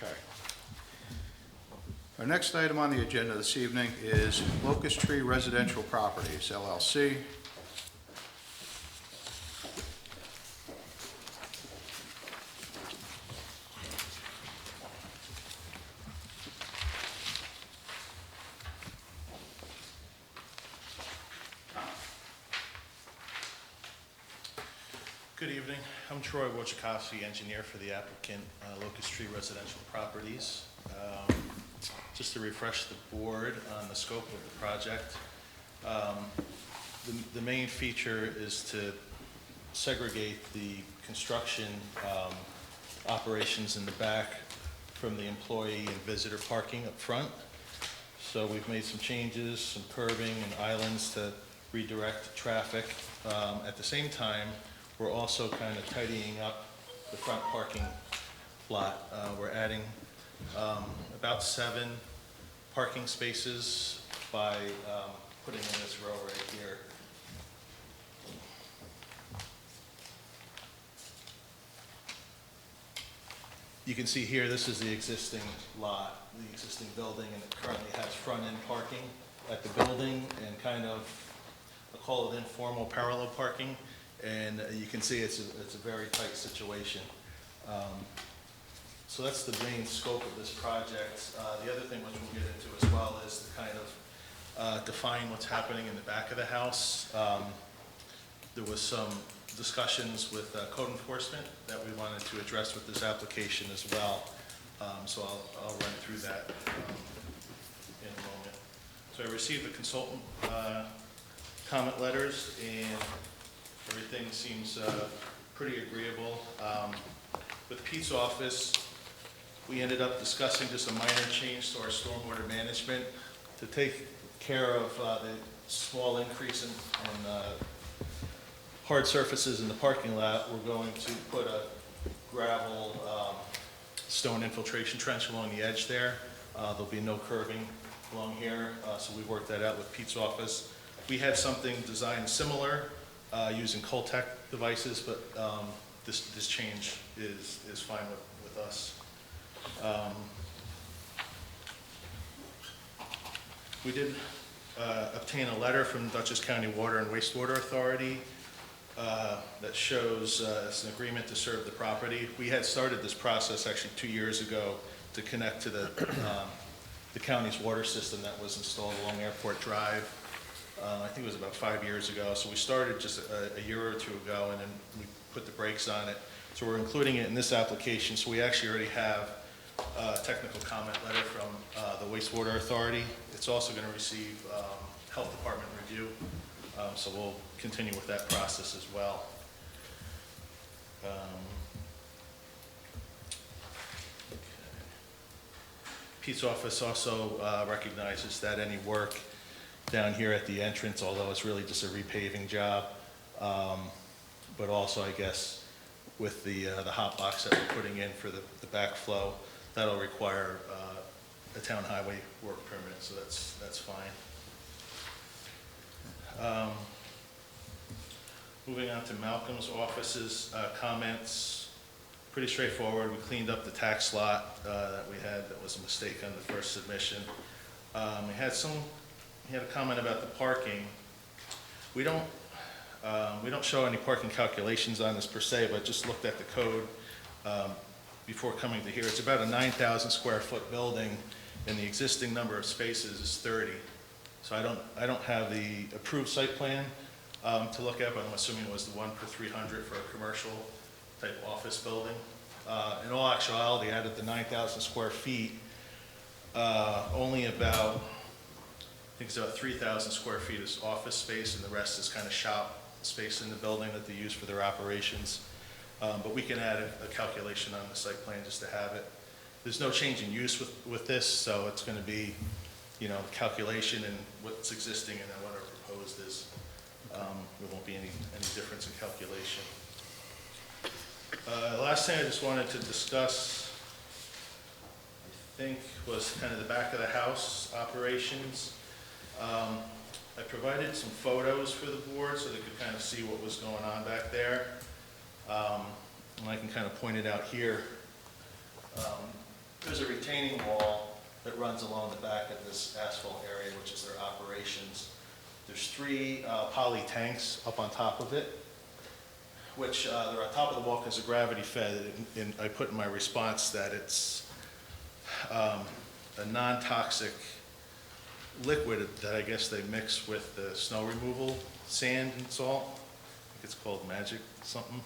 Okay. Our next item on the agenda this evening is Locust Tree Residential Properties, LLC. Good evening. I'm Troy Wojciechowski, engineer for the applicant, Locust Tree Residential Properties. Just to refresh the board on the scope of the project, the main feature is to segregate the construction operations in the back from the employee and visitor parking up front. So we've made some changes, some curbing and islands to redirect traffic. At the same time, we're also kind of tidying up the front parking lot. We're adding about 7 parking spaces by putting in this row right here. You can see here, this is the existing lot, the existing building, and it currently has front-end parking at the building and kind of, I'll call it informal parallel parking. And you can see it's a very tight situation. So that's the main scope of this project. The other thing which we'll get into as well is to kind of define what's happening in the back of the house. There was some discussions with code enforcement that we wanted to address with this application as well. So I'll run through that in a moment. So I received the consultant comment letters, and everything seems pretty agreeable. With Pete's office, we ended up discussing just a minor change to our stormwater management to take care of the small increase in hard surfaces in the parking lot. We're going to put a gravel stone infiltration trench along the edge there. There'll be no curving along here, so we worked that out with Pete's office. We had something designed similar using Coltech devices, but this change is fine with us. We did obtain a letter from Dutchess County Water and Wastewater Authority that shows it's an agreement to serve the property. We had started this process actually 2 years ago to connect to the county's water system that was installed along Airport Drive. I think it was about 5 years ago. So we started just a year or two ago, and then we put the brakes on it. So we're including it in this application. So we actually already have a technical comment letter from the Wastewater Authority. It's also going to receive Health Department review. So we'll continue with that process as well. Pete's office also recognizes that any work down here at the entrance, although it's really just a repaving job, but also, I guess, with the hot box that we're putting in for the backflow, that'll require a town highway work permit, so that's fine. Moving on to Malcolm's office's comments, pretty straightforward. We cleaned up the tax lot that we had that was a mistake on the first submission. He had a comment about the parking. We don't show any parking calculations on this per se, but just looked at the code before coming to here. It's about a 9,000 square foot building, and the existing number of spaces is 30. So I don't have the approved site plan to look at, but I'm assuming it was the 1 per 300 for a commercial type office building. In all actuality, out of the 9,000 square feet, only about think it's about 3,000 square feet is office space, and the rest is kind of shop space in the building that they use for their operations. But we can add a calculation on the site plan just to have it. There's no change in use with this, so it's going to be, you know, calculation and what's existing and then what our proposed is. There won't be any difference in calculation. Last thing I just wanted to discuss, I think, was kind of the back of the house operations. I provided some photos for the board so they could kind of see what was going on back there. And I can kind of point it out here. There's a retaining wall that runs along the back of this asphalt area, which is their operations. There's 3 poly tanks up on top of it, which they're on top of the wall because they're gravity fed. And I put in my response that it's a non-toxic liquid that I guess they mix with the snow removal, sand and salt. I think it's called magic something.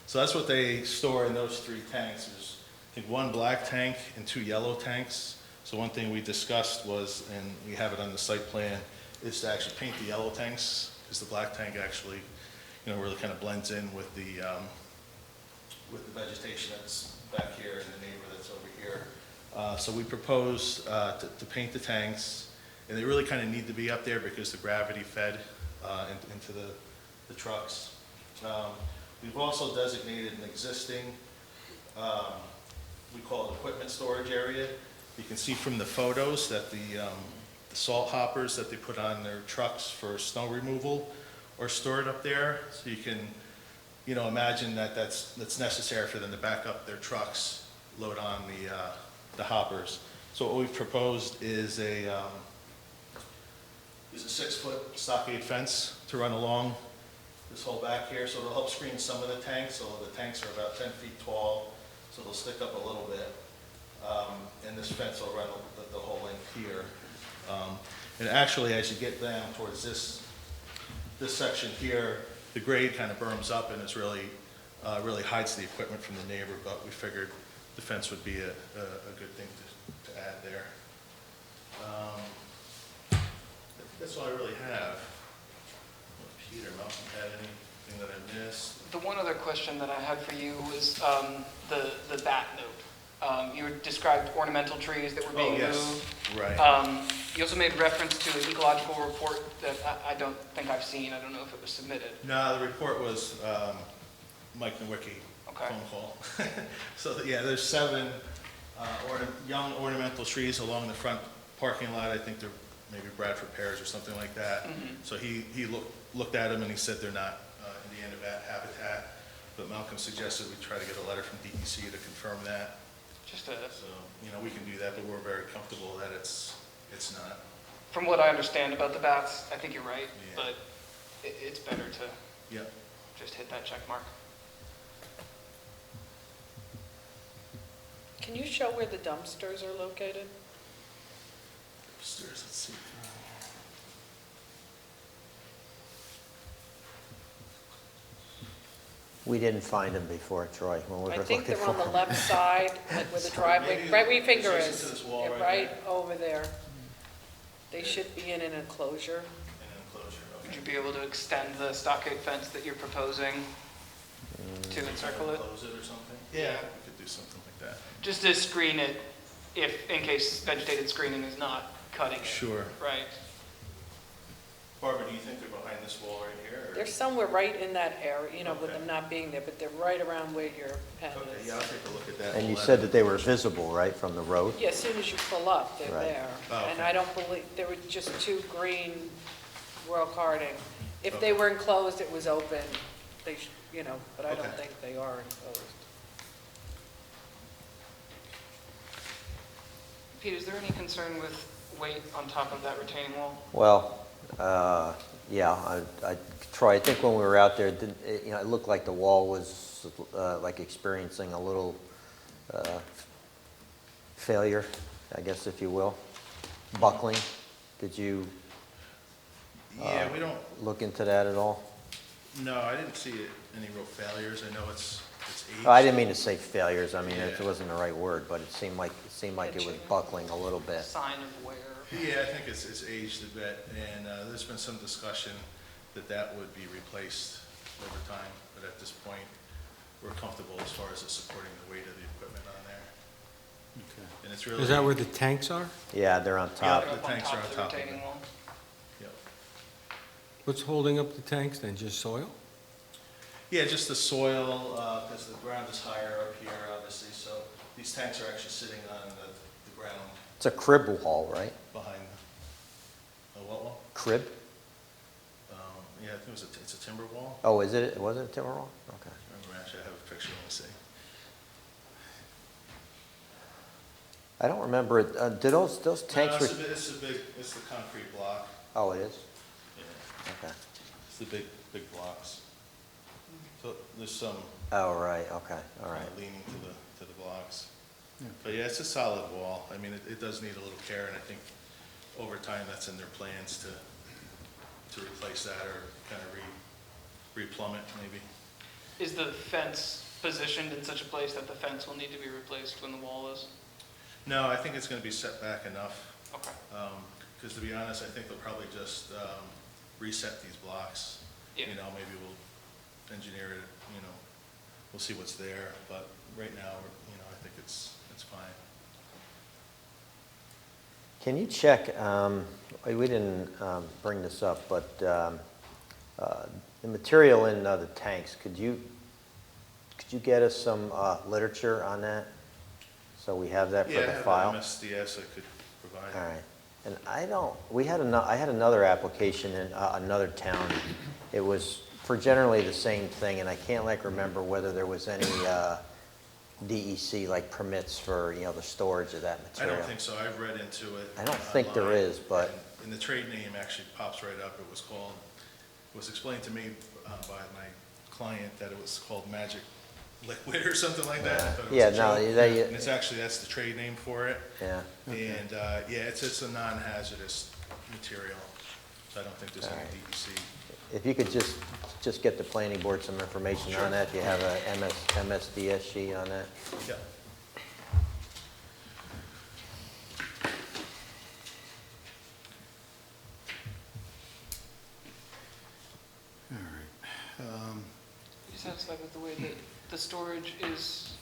So that's what they store in those 3 tanks. There's, I think, 1 black tank and 2 yellow tanks. So one thing we discussed was, and we have it on the site plan, is to actually paint the yellow tanks, because the black tank actually, you know, really kind of blends in with the vegetation that's back here and the neighbor that's over here. So we propose to paint the tanks, and they really kind of need to be up there because the gravity fed into the trucks. We've also designated an existing, we call it equipment storage area. You can see from the photos that the salt hoppers that they put on their trucks for snow removal are stored up there. So you can, you know, imagine that that's necessary for them to back up their trucks, load on the hoppers. So what we've proposed is a 6-foot stockade fence to run along this whole back here, so it'll help screen some of the tanks. So the tanks are about 10 feet tall, so they'll stick up a little bit. And this fence will run the whole length here. And actually, as you get down towards this section here, the grade kind of berms up and is really hides the equipment from the neighbor, but we figured the fence would be a good thing to add there. That's all I really have. Peter, Malcolm, had anything that I missed? The one other question that I had for you was the bat note. You described ornamental trees that were being moved. Right. You also made reference to an ecological report that I don't think I've seen. I don't know if it was submitted. No, the report was Mike Nowicki phone call. So yeah, there's 7 young ornamental trees along the front parking lot. I think they're maybe Bradford pears or something like that. Mm-hmm. So he looked at them and he said they're not Indiana bat habitat. But Malcolm suggested we try to get a letter from DEC to confirm that. So, you know, we can do that, but we're very comfortable that it's not. From what I understand about the bats, I think you're right, but it's better to just hit that check mark. Can you show where the dumpsters are located? Upstairs, let's see. We didn't find them before, Troy, when we were I looking think for they're on the them. left side, like where the driveway, Maybe right where your finger closer is. to this wall Yeah, right right over there. They should be in an enclosure. An enclosure, Would okay. you be able to extend the stockade fence that you're proposing to encircle it? Close it or something? Yeah, we could do something like that. Just to screen it, in case vegetated screening is not cutting it. Sure. Right. Barbara, do you think they're behind this wall right here? or- They're somewhere right in that area, you know, with them not being there, but they're right around where your pen Okay, is. yeah, I'll take a look at that. And you We'll said add that it. they were visible, right, from the road? Yeah, as soon as you pull up, they're Right. there. Oh, And okay. I don't believe, there were just 2 green royal carding. If they were enclosed, it was open, they, you know, but I don't Okay. think they are enclosed. Pete, is there any concern with weight on top of that retaining wall? Well, yeah, Troy, I think when we were out there, it looked like the wall was like experiencing a little failure, I guess, if you will, buckling. Did you Yeah, we don't, look into that at all? no, I didn't see any real failures. I know it's aged. I didn't mean to say failures, I mean, it Yeah. wasn't the right word, but it seemed like it was buckling a little bit. Sign of wear. Yeah, I think it's aged a bit, and there's been some discussion that that would be replaced over time, but at this point, we're comfortable as far as it supporting the weight of the equipment on there. Okay. And it's really. Is that where the tanks are? Yeah, they're on Yeah, top. the tanks are on of the top of retaining it. wall. Yep. What's holding up the tanks then, just soil? Yeah, just the soil, because the ground is higher up here, obviously, so these tanks are actually sitting on the ground It's a crib wall, right? behind the what wall? Crib? Yeah, I think it's a timber wall. Oh, is it, was it a timber wall? Okay. Actually, I have a picture, let me see. I don't remember, it. Did those tanks? No, it's the concrete block. Oh, it is? Yeah, Okay. it's the big blocks. So there's some Oh, right, okay, all right. leaning to the blocks. But yeah, it's a solid wall. I mean, it does need a little care, and I think over time, that's in their plans to replace that or kind of replumb it, maybe. Is the fence positioned in such a place that the fence will need to be replaced when the wall is? No, I think it's going to be set back enough. Okay. Because to be honest, I think they'll probably just reset these blocks. Yeah. You know, maybe we'll engineer it, you know, we'll see what's there, but right now, you know, I think it's fine. Can you check, we didn't bring this up, but the material in the tanks, could you get us some literature on that? So we have that for the file? Yeah, I have MSDS I could provide. All right. And I had another application in another town. It was for generally the same thing, and I can't remember whether there was any DEC permits for, the storage of that I material. don't think so. I've read into it. I don't think there online, is, but- And the trade name actually pops right up. It was explained to me by my client that it was called Magic Liquid or something like that. I thought it was Yeah, a no, joke. they- And that's the trade name for it. Yeah. And, yeah, it's a non-hazardous material, so I don't think there's any All right. DEC. If you could just get the planning board some information on that, if you have a MSDS sheet on that. Yeah. All right. You satisfied with the way that the storage is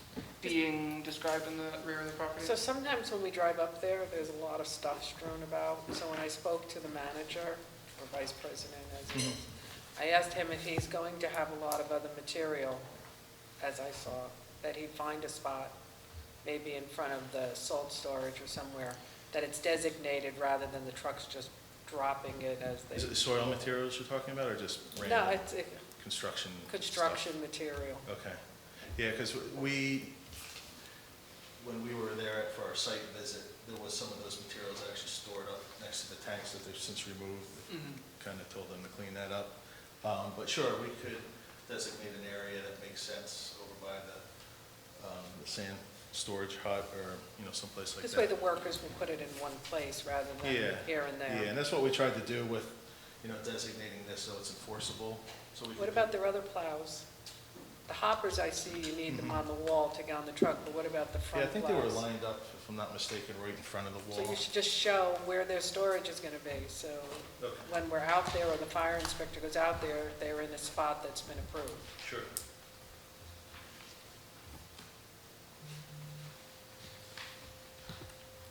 being described in the rear of the property? So sometimes when we drive up there, there's a lot of stuff strewn about. So when I spoke to the manager, or vice president as he is, I asked him if he's going to have a lot of other material, as I saw, that he'd find a spot, maybe in front of the salt storage or somewhere, that it's designated rather than the trucks just dropping it as they. Is it the soil materials you're talking about, or just No, random it's construction stuff? construction material. Okay. Yeah, because when we were there for our site visit, there was some of those materials actually stored up next to the tanks that they've since removed. Kind of told them to clean that up. But sure, we could designate an area that makes sense over by the sand storage hut or, someplace like that. This way the workers will put it in one place rather than Yeah. here and there. Yeah, and that's what we tried to do with, designating this so it's enforceable. So we What could- about their other plows? The hoppers, I see you need them on the wall to go on the truck, but what about the Yeah, I front think they were plows? lined up, if I'm not mistaken, right in front of the So wall. you should just show where their storage is gonna be, so Okay. when we're out there or the fire inspector goes out there, they're in a spot that's been approved. Sure.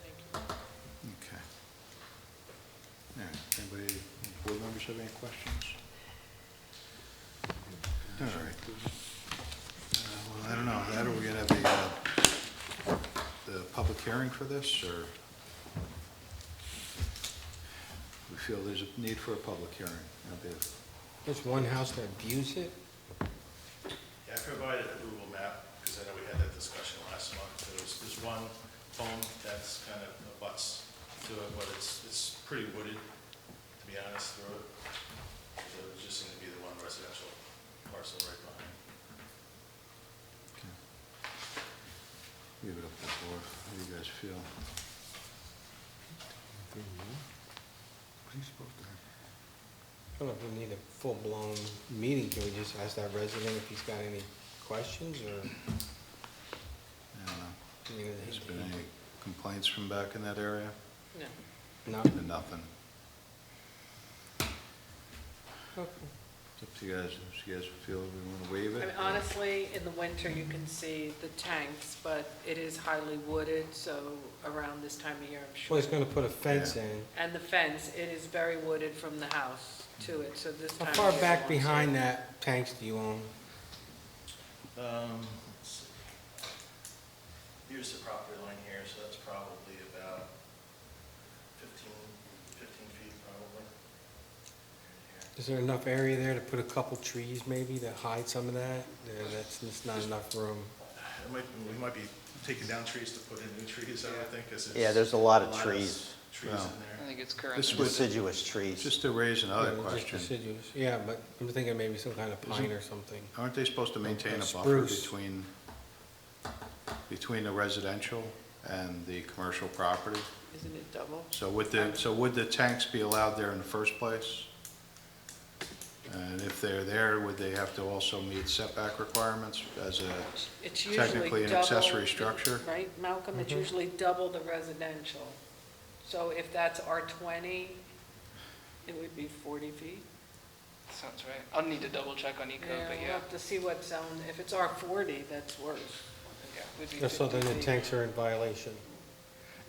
Thank you. Okay. All right, anybody, board members have any questions? All right. Well, I don't know, that, are we gonna have the public hearing for this, or? We feel there's a need for a public hearing. That'd be- There's one house that views it? Yeah, I provided a Google map, because I know we had that discussion last month. There's one home that's kind of abuts to it, but it's pretty wooded, to be honest, through it. So it's just going to be the one residential parcel right behind. Okay. Leave it up to the board, how do you guys feel? What are you supposed to have? I don't know if we need a full-blown meeting. Can we just ask that resident if he's got any questions, or? I don't know. Has been any complaints from back in that area? No. No. And nothing. Okay. It's up to you guys, if you guys feel we want to waive I it. mean, honestly, in the winter, you can see the tanks, but it is highly wooded, so around this time of year, I'm Well, sure. he's gonna put a fence in. And the fence, it is very wooded from the house to it, so this time How of far year, back you won't see behind it. that tanks do you own? Let's see. Here's the property line here, so that's probably about 15 feet probably. Is there enough area there to put a couple trees maybe to hide some of that? That's just not enough room. We might be taking down trees to put in new trees, I would think, 'cause it's. Yeah, there's a lot of trees, Trees Well, in I there. think it's current. This would, deciduous trees. just to raise another Yeah, just question, deciduous. Yeah, but I'm thinking maybe some kind of pine or something. aren't they supposed to maintain a buffer Spruce. between the residential and the commercial property? Isn't it double? So would the tanks be allowed there in the first place? And if they're there, would they have to also meet setback requirements as a, It's usually technically an double- accessory structure? Right, Malcolm, it's usually double the residential. So if that's R20, it would be 40 feet. Sounds right. I'll need to double check on eco, Yeah, but we'll yeah. have to see what zone, if it's R40, that's worse. Yeah, would be So 50 then the feet. tanks are in violation.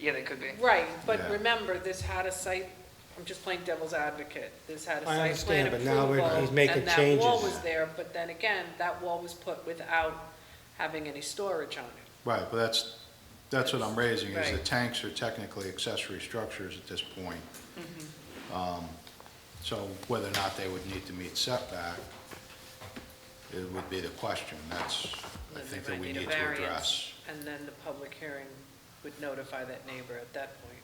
Yeah, they could be. Right, but Yeah. remember, this had a site, I'm just playing devil's advocate, this had a I site plan understand, but now approval. he's making And that wall changes. was there, but then again, that wall was put without having any storage on it. Right, but that's what I'm raising, is the Right. tanks are technically accessory structures at this point. So whether or not they would need to meet setback, it would be the question. That's, I Then think they that might we need a need to variance, address. And then the public hearing would notify that neighbor at that point,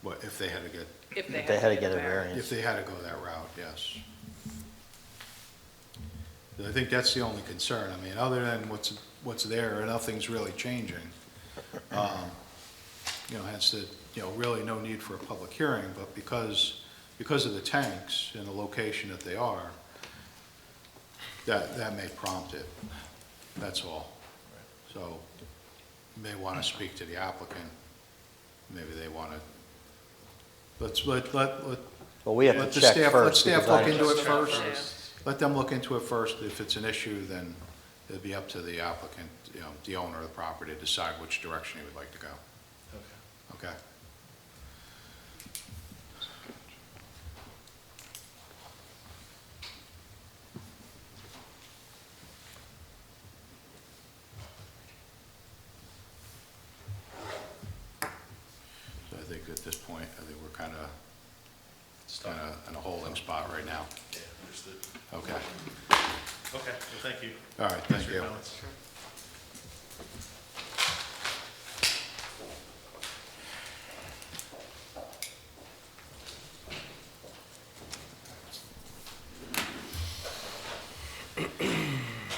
What, if they had to get, if they If they had to get a if variance. they had to go that route, yes. I think that's the only concern. I mean, other than what's there, nothing's really changing. Hence the, really no need for a public hearing, but because of the tanks and the location that they are, that may prompt it. That's all. So you may want to speak to the applicant. Maybe they want to, let Well, we have let to the check staff, let first. staff because look I- into it Check first. first. Let them look into it first. If it's an issue, then it'd be up to the applicant, the owner of the property to decide which direction he would like to go. Okay. Okay? So I think at this point, I think we're kind of in a holding spot right now. Yeah, understood. Okay. Okay, well, thank you. All right, Thanks thank for your you. comments.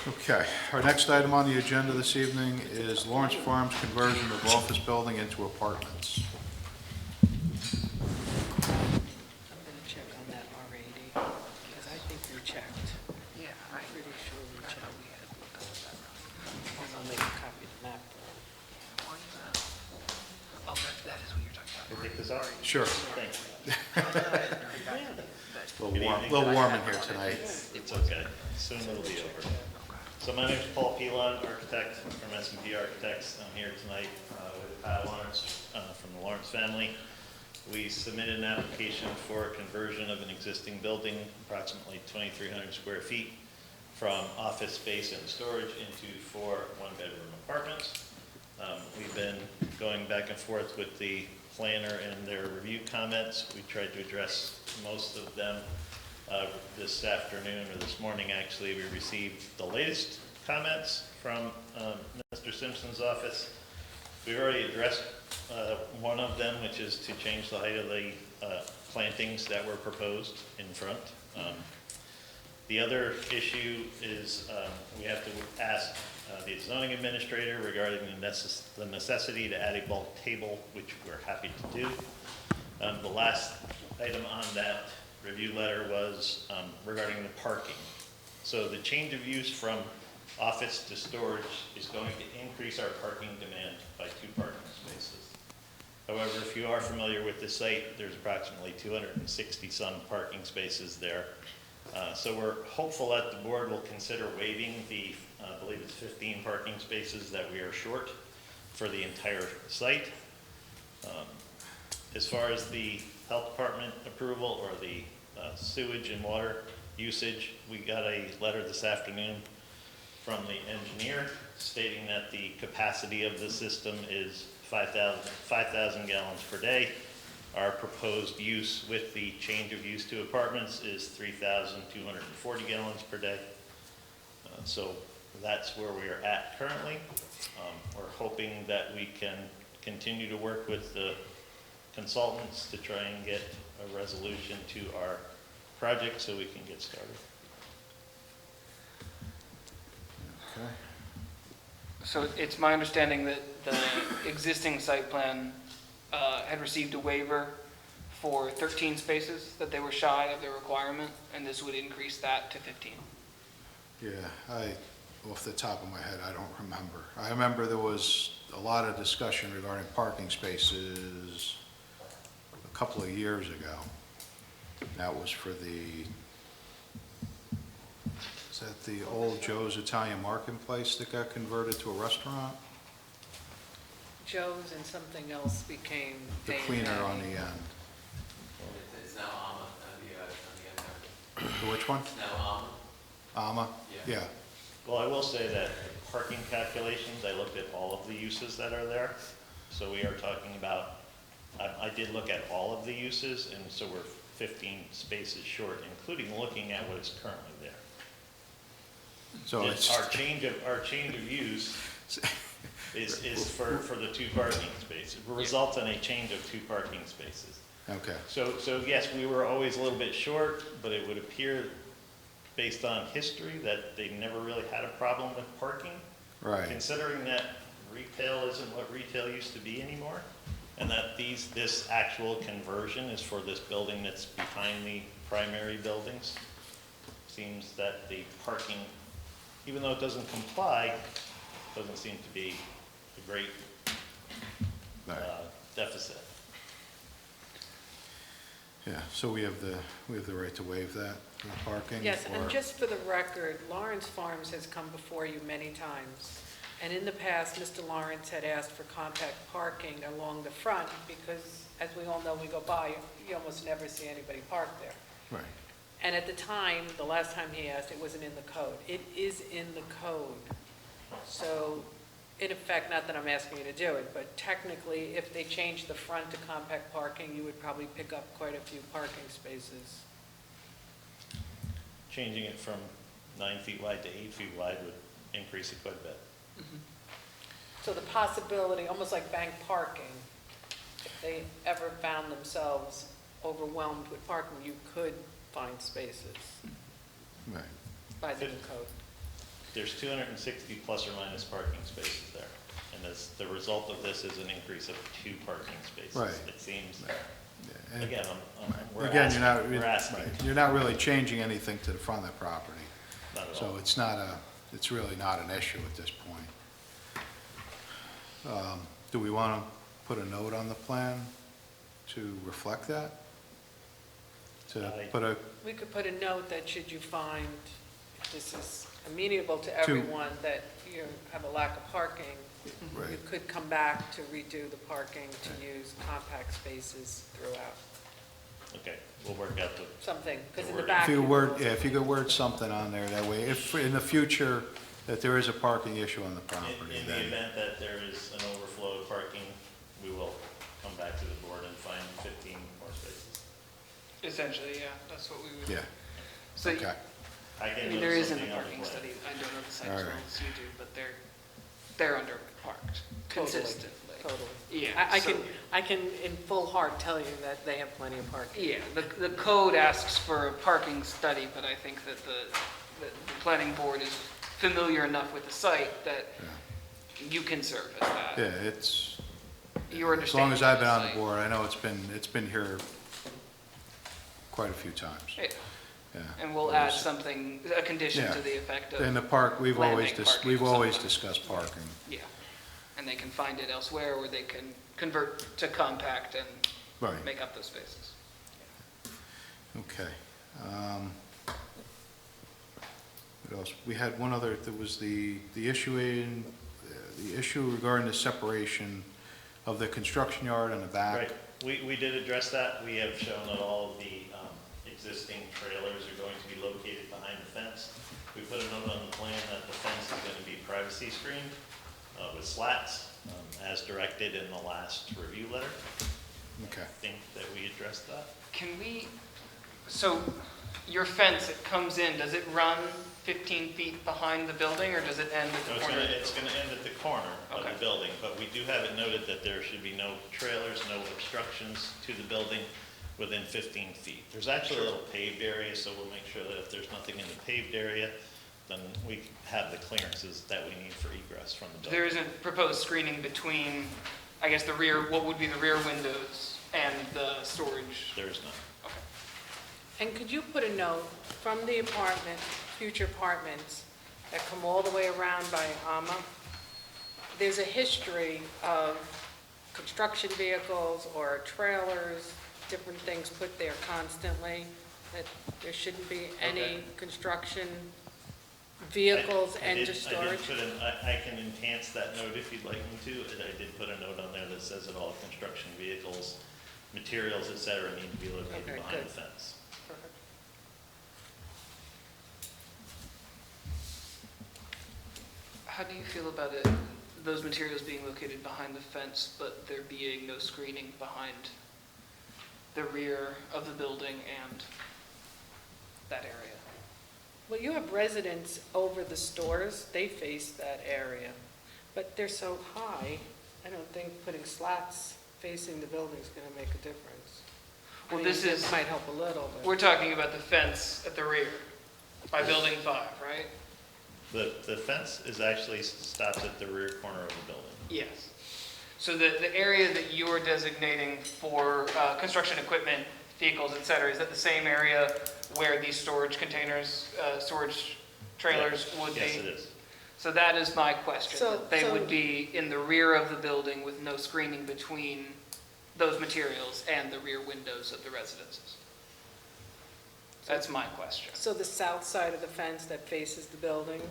Okay, our next item on the agenda this evening is Lawrence Farms conversion of office building into apartments. I'm gonna check on that R80, because I think we checked. Yeah, I'm pretty sure we checked. I'll make a copy of the map. Oh, that is what you're talking about. Take this out? Sure. Thanks. A little warm in here tonight. It's okay, soon it'll be over. So my name is Paul Pilon, architect from S&P Architects. I'm here tonight with Pat Lawrence from the Lawrence family. We submitted an application for a conversion of an existing building, approximately 2,300 square feet, from office space and storage into 4 one-bedroom apartments. We've been going back and forth with the planner and their review comments. We tried to address most of them this afternoon, or this morning actually. We received the latest comments from Mr. Simpson's office. We've already addressed one of them, which is to change the height of the plantings that were proposed in front. The other issue is we have to ask the zoning administrator regarding the necessity to add a bulk table, which we're happy to do. The last item on that review letter was regarding the parking. So the change of use from office to storage is going to increase our parking demand by 2 parking spaces. However, if you are familiar with the site, there's approximately 260 some parking spaces there. So we're hopeful that the board will consider waiving the, I believe it's 15 parking spaces that we are short for the entire site. As far as the health department approval or the sewage and water usage, we got a letter this afternoon from the engineer stating that the capacity of the system is 5,000 gallons per day. Our proposed use with the change of use to apartments is 3,240 gallons per day. So that's where we are at currently. We're hoping that we can continue to work with the consultants to try and get a resolution to our project so we can get started. Okay. So it's my understanding that the existing site plan had received a waiver for 13 spaces, that they were shy of the requirement, and this would increase that to 15. Yeah, off the top of my head, I don't remember. I remember there was a lot of discussion regarding parking spaces a couple of years ago. That was for is that the old Joe's Italian Marketplace that got converted to a restaurant? Joe's and something else became The cleaner on the end. It's now Alma on the end there. Which one? It's now Alma. Alma? Yeah. Well, I will say that parking calculations, I looked at all of the uses that are there. So we are talking about, I did look at all of the uses, and so we're 15 spaces short, including looking at what is currently there. So it's, Our change of use is for the 2 parking spaces. It results in a change of 2 parking spaces. okay. So yes, we were always a little bit short, but it would appear, based on history, that they never really had a problem with parking. Right. Considering that retail isn't what retail used to be anymore, and that this actual conversion is for this building that's behind the primary buildings, seems that the parking, even though it doesn't comply, doesn't seem to be a great deficit. Yeah, so we have the right to waive that, the parking? Yes, or- and just for the record, Lawrence Farms has come before you many times. And in the past, Mr. Lawrence had asked for compact parking along the front because, as we all know, we go by, you almost never see anybody park there. Right. And at the time, the last time he asked, it wasn't in the code. It is in the code. So, in effect, not that I'm asking you to do it, but technically, if they change the front to compact parking, you would probably pick up quite a few parking spaces. Changing it from 9 feet wide to 8 feet wide would increase it quite a bit. So the possibility, almost like bank parking, if they ever found themselves overwhelmed with parking, you could find spaces Right. by the new code. There's 260 plus or minus parking spaces there. And the result of this is an increase of 2 parking spaces. Right. It seems, And- again, we're Again, asking. right, you're not really changing anything to the front of the property. Not at So all. it's really not an issue at this point. Do we want to put a note on the plan to reflect that? To put a, We could put a note that should you find, if this is amenable to everyone, that you have a lack of parking, you right, could come back to redo the parking to use compact spaces throughout, Okay, we'll work out the, something, because in the If back. if you could word something on there, that way, if in the future, that there is a parking issue on the property, in the then, event that there is an overflow of parking, we will come back to the board and find 15 more spaces. Essentially, yeah, that's what we would. yeah, So, okay. I I can mean, do there isn't a something on the parking plan. study, I don't know the site All as right. well as you do, but they're underparked Totally. consistently. Totally. Yeah. I can in full heart tell you that they have plenty of parking. Yeah, the code asks for a parking study, but I think that the planning board is familiar enough with the site that you can serve as that. Yeah, it's, Your as long understanding as I've of been the on the site. board, I know it's been here quite a few times, Yeah, yeah. and we'll add something, a condition Yeah. to the effect of. In the park, we've always, land bank parking we've or always something. discussed parking. Yeah, and and they can find it elsewhere, or they can convert to compact and Right. make up those spaces. Okay. What else? We had one other, there was the issue regarding the separation of the construction yard and the back. Right, we did address that. We have shown that all of the existing trailers are going to be located behind the fence. We put a note on the plan that the fence is going to be privacy screened with slats, as directed in the last review letter. Okay. I think that we addressed that. Can we, so your fence, it comes in, does it run 15 feet behind the building, or does it end at No, the corner? it's going to end at the corner of Okay. the building, but we do have it noted that there should be no trailers, no obstructions to the building within 15 feet. There's actually a little paved area, so we'll make sure that if there's nothing in the paved area, then we have the clearances that we need for egress from the building. There isn't proposed screening between, I guess, the rear, what would be the rear windows and the storage? There's none. Okay. And could you put a note from the apartment, future apartments that come all the way around by AMA? There's a history of construction vehicles or trailers, different things put there constantly, that there shouldn't be any Okay. construction vehicles I enter did storage? put in, I can enhance that note if you'd like me to. I did put a note on there that says that all construction vehicles, materials, et cetera, need to be located Okay, behind good. the fence. Perfect. How do you feel about it, those materials being located behind the fence, but there being no screening behind the rear of the building and that area? Well, you have residents over the stores, they face that area, but they're so high, I don't think putting slats facing the building is gonna make a difference. Well, I mean, this it is- might help a little, but. We're talking about the fence at the rear by building 5, right? The fence is actually stops at the rear corner of the building. Yes. So the area that you're designating for construction equipment, vehicles, et cetera, is that the same area where these storage containers, storage trailers would be? Yes, it is. So that is my question. So- that They so- would be in the rear of the building with no screening between those materials and the rear windows of the residences. That's my question. So the south side of the fence that faces the building,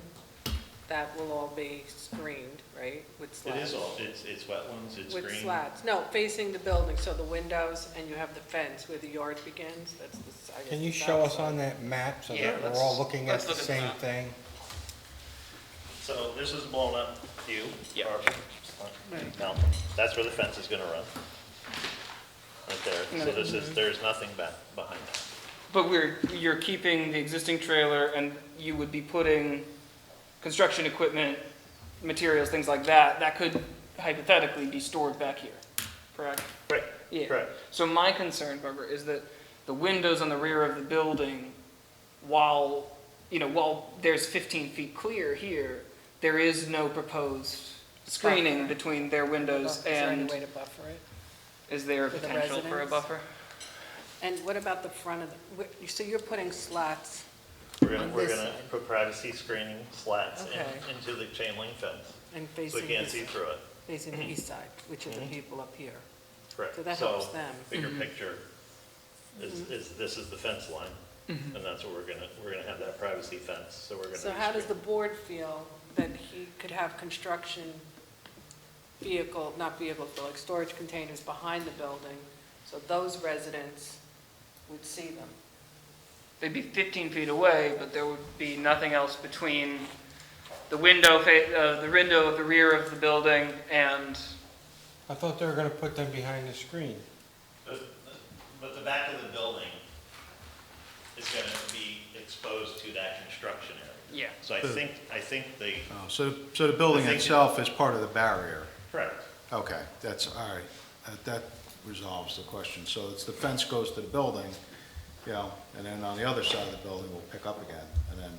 that will all be screened, right, with It slats? is all, it's wetlands, it's green. With slats, no, facing the building, so the windows, and you have the fence where the yard begins, that's the, I guess. Can you the show south us side. on that map so Yeah, that we're let's- all looking at let's the look at the same map. thing? So this is a blown up view. Yeah. Now, that's where the fence is gonna run. Right there. So this is, there's nothing back behind that. But you're keeping the existing trailer, and you would be putting construction equipment, materials, things like that, that could hypothetically be stored back here, correct? Right, Yeah. correct. So my concern, Barbara, is that the windows on the rear of the building, while there's 15 feet clear here, there is no proposed screening Buffer. between their windows Is there any and, way to buffer it? is there a for the potential for a residents? buffer? And what about the front of the, so you're putting slats We're on gonna this side put privacy screening slats Okay. into the chain link fence, and so facing you can't this- see through it. facing the east side, which are the people up here. Correct. So that helps them. Bigger picture is this is the fence line, and that's what we're gonna have that privacy fence, so we're gonna. So how does the board feel that he could have construction not vehicles, but like storage containers behind the building, so those residents would see them? They'd be 15 feet away, but there would be nothing else between the window of the rear of the building and, I thought they were gonna put them behind the screen. But the back of the building is gonna be exposed to that construction area. yeah. So I think the, Oh, so the building I think- itself is part of the barrier? correct. Okay, that's, all right. That resolves the question. So it's the fence goes to the building, and then on the other side of the building, we'll pick up again. And then,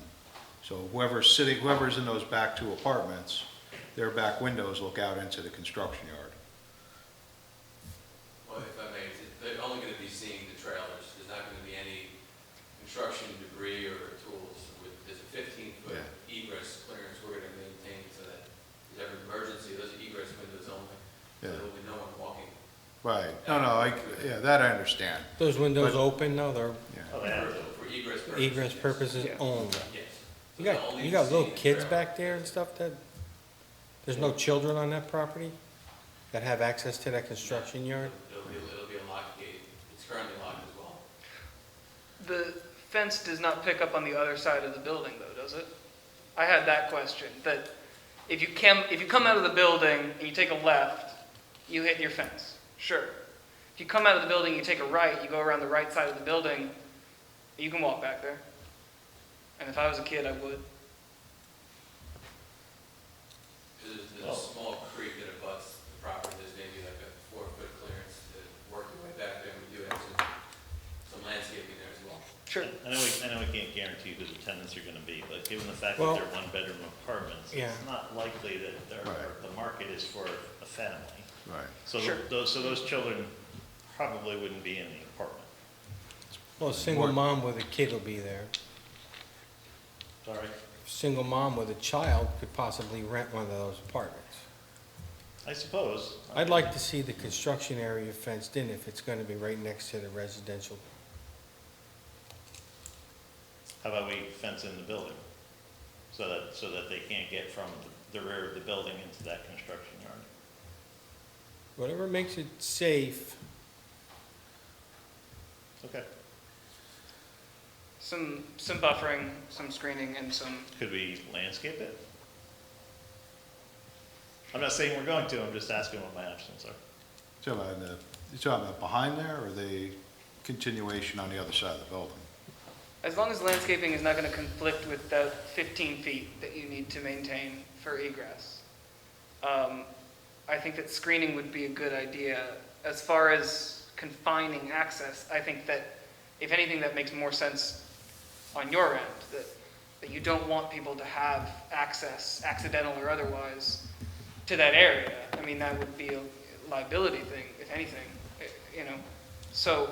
so whoever's in those back 2 apartments, their back windows look out into the construction yard. Well, if I may, they're only going to be seeing the trailers. There's not going to be any construction debris or tools. There's a 15-foot egress clearance we're going to maintain so that if there's ever an emergency, those egress windows So Yeah. there will be no one walking. Right, yeah, that I understand. Those windows But- open though, they're Oh, they have to. For egress purposes. egress purposes only? Yes. You So got, they'll only you be got little seeing the kids trailer. back there and stuff that, there's no children on that property that have access to that construction yard? It'll be a locked gate. It's currently locked as well. The fence does not pick up on the other side of the building though, does it? I had that question, that if you come out of the building and you take a left, you hit your fence, sure. If you come out of the building, you take a right, you go around the right side of the building, you can walk back there. And if I was a kid, I would. There's a small creek that abuts the property. There's maybe like a 4-foot clearance to work your way back there. We do have some landscaping there as well. Sure. I know we can't guarantee who the tenants are gonna be, but given the fact Well- that they're one-bedroom apartments, Yeah. it's not likely that Right. the market is for a family. Right. So Sure. those children probably wouldn't be in the apartment. Well, a single mom with a kid will be there. Sorry? Single mom with a child could possibly rent one of those apartments. I suppose. I'd like to see the construction area fenced in if it's gonna be right next to the residential. How about we fence in the building? So that they can't get from the rear of the building into that construction yard. Whatever makes it safe. Okay. Some buffering, some screening, and some, Could we landscape it? I'm not saying we're going to, I'm just asking what my options are. You talking about behind there, or the continuation on the other side of the building? as long as landscaping is not going to conflict with the 15 feet that you need to maintain for egress. I think that screening would be a good idea. As far as confining access, I think that, if anything, that makes more sense on your end, that you don't want people to have access, accidental or otherwise, to that area. I mean, that would be a liability thing, if anything, you know. So,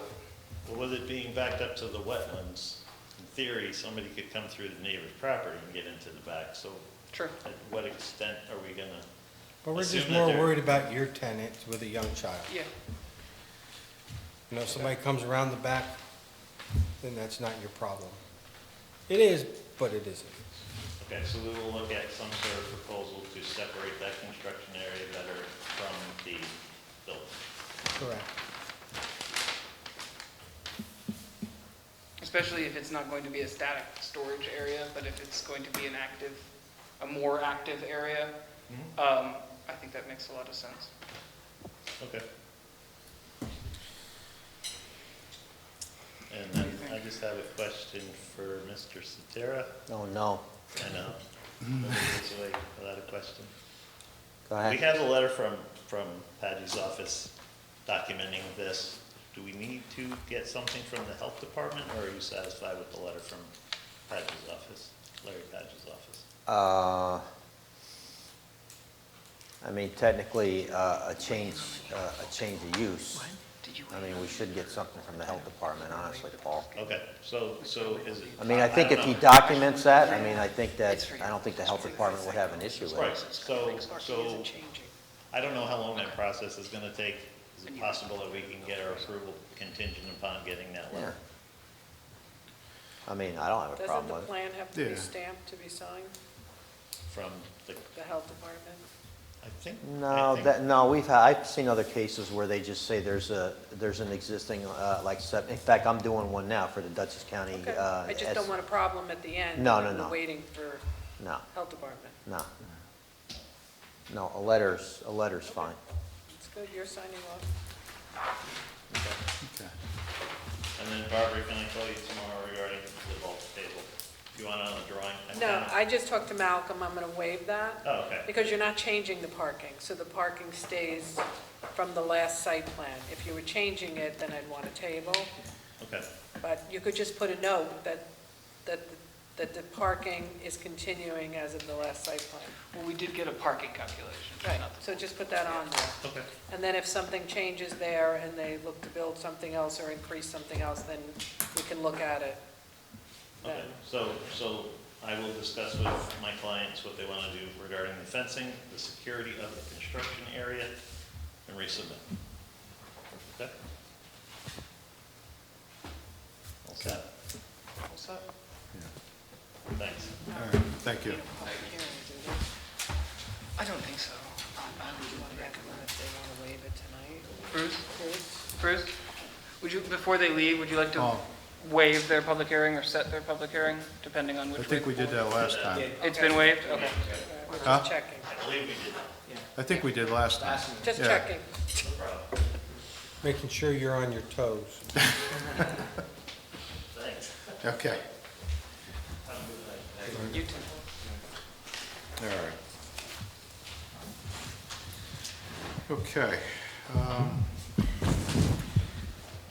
Well, with it being backed up to the wetlands, in theory, somebody could come through the neighbor's property and get into the back, so sure. at what extent are we gonna? But we're just assume that more they're- worried about your tenant with a young child. Yeah. You know, if somebody comes around the back, then that's not your problem. It is, but it isn't. Okay, so we will look at some sort of proposal to separate that construction area better from the building. Correct. Especially if it's not going to be a static storage area, but if it's going to be an active, a more active area, I think that makes a lot of sense. Okay. And then I just have a question for Mr. Sotera. Oh, no. I know. Nobody gets away without a question. Go We ahead. have a letter from Padgy's office documenting this. Do we need to get something from the health department, or are you satisfied with the letter from Padgy's office, Larry Padgy's office? I mean, technically, a change of use. I mean, we should get something from the health department, honestly, Paul. Okay, so is it? I mean, I think if don't he know. documents that, I mean, I don't think the health department would have an issue with Right, it. so I don't know how long that process is gonna take. Is it possible that we can get our approval contingent upon getting that Yeah. letter? I mean, I don't have a Doesn't problem the with it. plan have to be Yeah. stamped to be signed, From the, the health department? I think. No, I've seen other cases where they just say there's an existing, in fact, I'm doing one now for the Dutchess County. Okay, I just don't want a problem at the end. No, when no, we're no. waiting for No, health department. no. No, a letter's fine. It's good, you're signing off. Okay. And then Barbara, can I call you tomorrow regarding the bulk table? You want it on the drawing? No, I just talked to Malcolm, I'm gonna waive that. Oh, okay. Because you're not changing the parking, so the parking stays from the last site plan. If you were changing it, then I'd want a table, Okay, but you could just put a note that the parking is continuing as of the last site plan. Well, we did get a parking calculation. Right, so just put that on there. okay. And then if something changes there and they look to build something else or increase something else, then we can look at it Okay, then. so I will discuss with my clients what they want to do regarding the fencing, the security of the construction area, resubmit. Okay? All set? Thanks. All right, thank you. I don't think so. I would want to recommend if they want to waive it tonight. Bruce, would you, before they leave, would you like to Oh. waive their public hearing or set their public hearing, depending on which I way? think we did that last time. It's been waived? Okay. We're Huh? just checking. I believe we did. I think we did last time. Just Yeah. checking. Making sure you're on your toes. Thanks. Okay, Have a good night. You too. all right. Okay.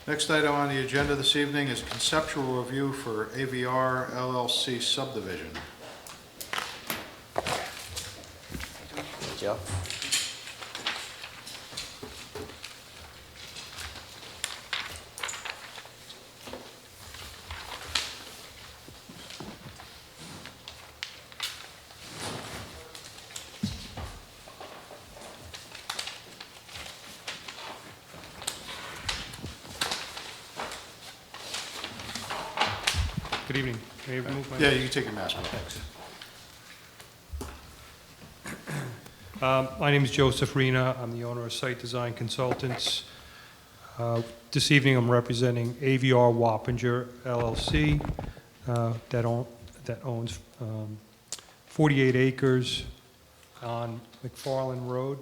Next item on the agenda this evening is conceptual review for AVR LLC subdivision. Joe? Good evening. May I remove my... Yeah, you can take your mask off. Thanks. My name is Joseph Rena. I'm the owner of Site Design Consultants. This evening, I'm representing AVR Wappinger LLC that owns 48 acres on McFarland Road.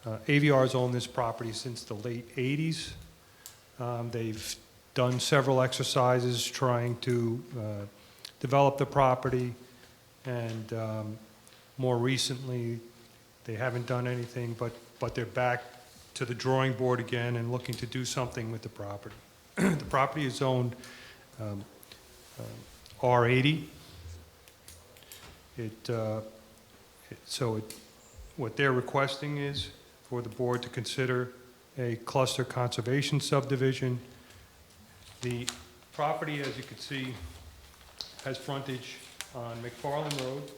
AVR's owned this property since the late 80s. They've done several exercises trying to develop the property, and more recently, they haven't done anything, but they're back to the drawing board again and looking to do something with the property. The property is owned R80. What they're requesting is for the board to consider a cluster conservation subdivision. The property, as you can see, has frontage on McFarland Road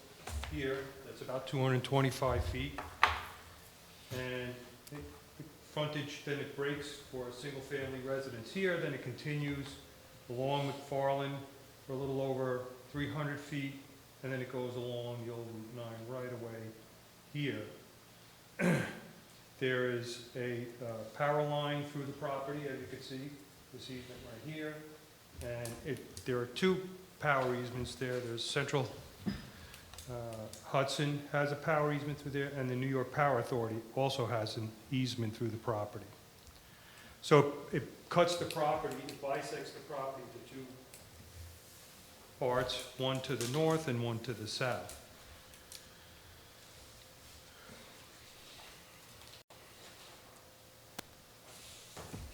here. That's about 225 feet. And the frontage, then it breaks for a single-family residence here, then it continues along McFarland for a little over 300 feet, and then it goes along the old Route 9 right away here. There is a power line through the property, as you can see, this easement right here. And there are two power easements there. There's Central Hudson has a power easement through there, and the New York Power Authority also has an easement through the property. So it cuts the property, it bisects the property into two parts, one to the north and one to the south.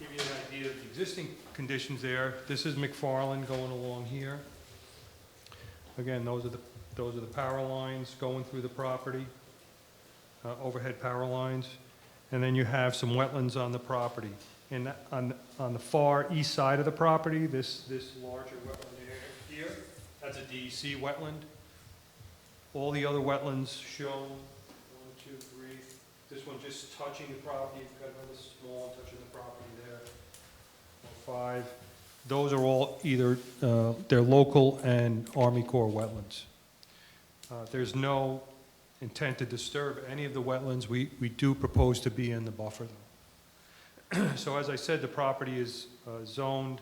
Give you an idea of the existing conditions there. This is McFarland going along here. Again, those are the power lines going through the property, overhead power lines. And then you have some wetlands on the property. And on the far east side of the property, this larger wetland area here, that's a DEC wetland. All the other wetlands shown, 1, 2, 3. This one just touching the property, you've got another small touching the property there. 5. Those are all either, they're local and Army Corps wetlands. There's no intent to disturb any of the wetlands. We do propose to be in the buffer though. So as I said, the property is zoned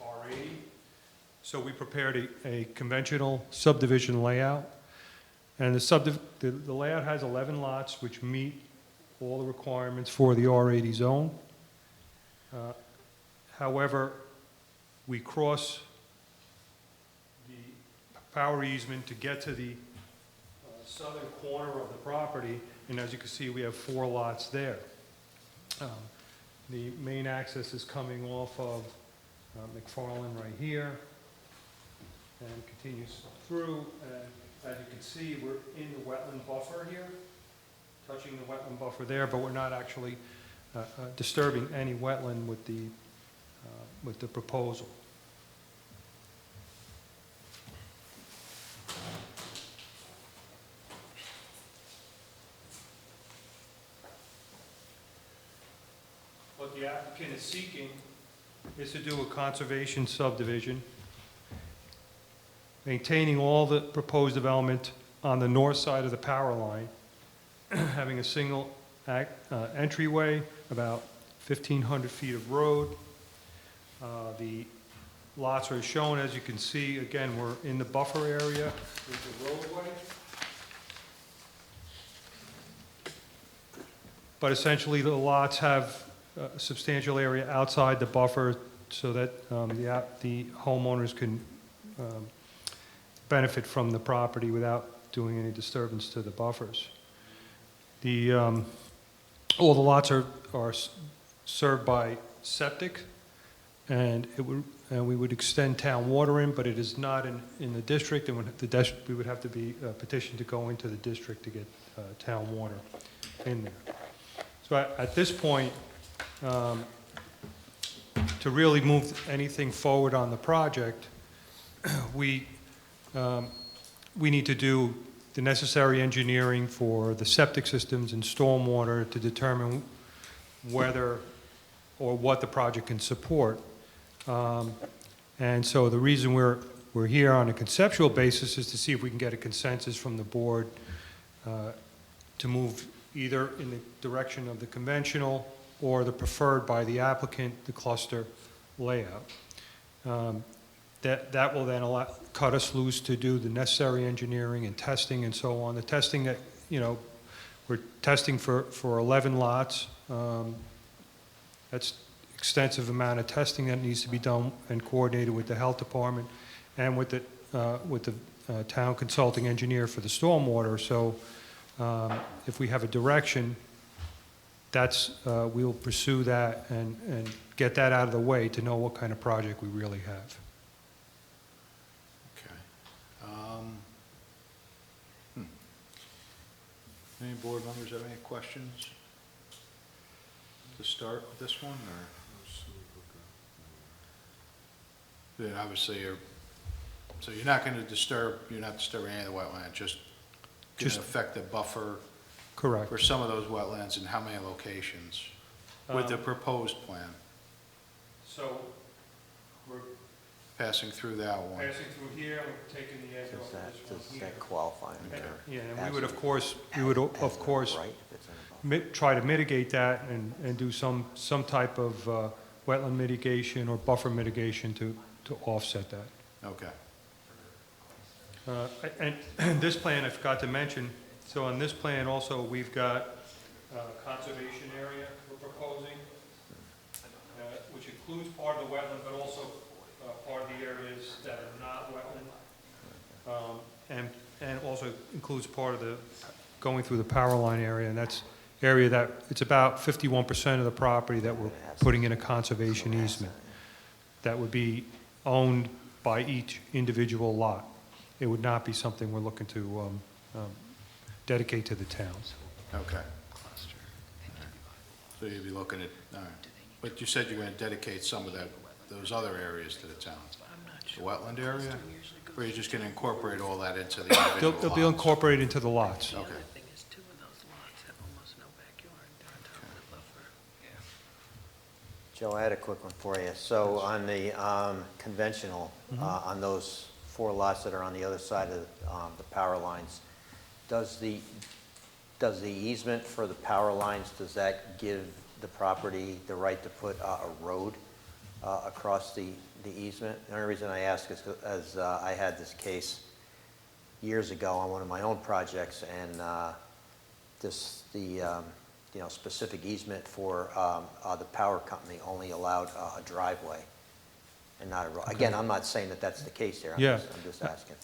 R80. So we prepared a conventional subdivision layout. And the layout has 11 lots which meet all the requirements for the R80 zone. However, we cross the power easement to get to the southern corner of the property, and as you can see, we have 4 lots there. The main access is coming off of McFarland right here and continues through, and as you can see, we're in the wetland buffer here, touching the wetland buffer there, but we're not actually disturbing any wetland with the proposal. what the applicant is seeking is to do a conservation subdivision, maintaining all the proposed development on the north side of the power line, having a single entryway, about 1,500 feet of road. The lots are shown, as you can see. Again, we're in the buffer area with the roadway. But essentially, the lots have a substantial area outside the buffer so that the homeowners can benefit from the property without doing any disturbance to the buffers. All the lots are served by septic, and we would extend town water in, but it is not in the district, and we would have to be petitioned to go into the district to get town water in there. So at this point, to really move anything forward on the project, we need to do the necessary engineering for the septic systems and stormwater to determine whether or what the project can support. And so the reason we're here on a conceptual basis is to see if we can get a consensus from the board to move either in the direction of the conventional or the preferred by the applicant, the cluster layout. That will then cut us loose to do the necessary engineering and testing and so on. The testing that, we're testing for 11 lots. That's extensive amount of testing that needs to be done and coordinated with the health department and with the town consulting engineer for the stormwater. So if we have a direction, we'll pursue that and get that out of the way to know what kind of project we really have. Any board members have any questions to start with this one, or? Then obviously, so you're not going to disturb, you're not disturbing any of the wetland, just going to affect the buffer. Correct. For some of those wetlands, and how many locations with the proposed plan? So we're Passing through that one. passing through here, we're taking the edge off of this one Does here. that qualify under? Yeah, and we would of course try to mitigate that and do some type of wetland mitigation or buffer mitigation to offset that. Okay. And this plan, I forgot to mention, so on this plan also, we've got conservation area we're proposing, which includes part of the wetland, but also part of the areas that are not wetland. And also includes part of the, going through the power line area, and that's area that, it's about 51% of the property that we're putting in a conservation easement. That would be owned by each individual lot. It would not be something we're looking to dedicate to the towns. Okay. So you'd be looking at, all right. But you said you're going to dedicate some of those other areas to the town? The wetland area? Or you're just going to incorporate all that into the individual They'll be lots? incorporated into the lots. Okay. Joe, I had a quick one for you. So on the conventional, on those 4 lots that are on the other side of the power lines, does the easement for the power lines, does that give the property the right to put a road across the easement? The only reason I ask is because I had this case years ago on one of my own projects, and specific easement for the power company only allowed a driveway and not a road. Again, I'm not saying that that's the case here. Yeah. I'm just asking.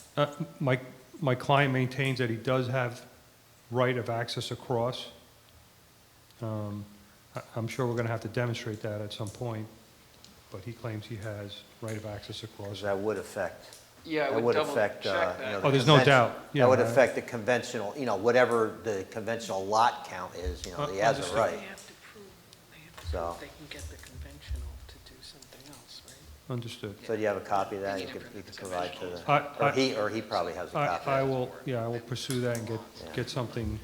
My client maintains that he does have right of access across. I'm sure we're going to have to demonstrate that at some point, but he claims he has right of access across. Because that would affect. Yeah, I That would would double affect, check that. the Oh, there's no convention- doubt. Yeah, That would I- affect the conventional, whatever the conventional lot count is, he has a Understood. right. They have to prove So, they can get the conventional to do something else, right? Understood. so do you have a copy of that you could provide to the, I- or he probably has a copy. I will pursue that and get something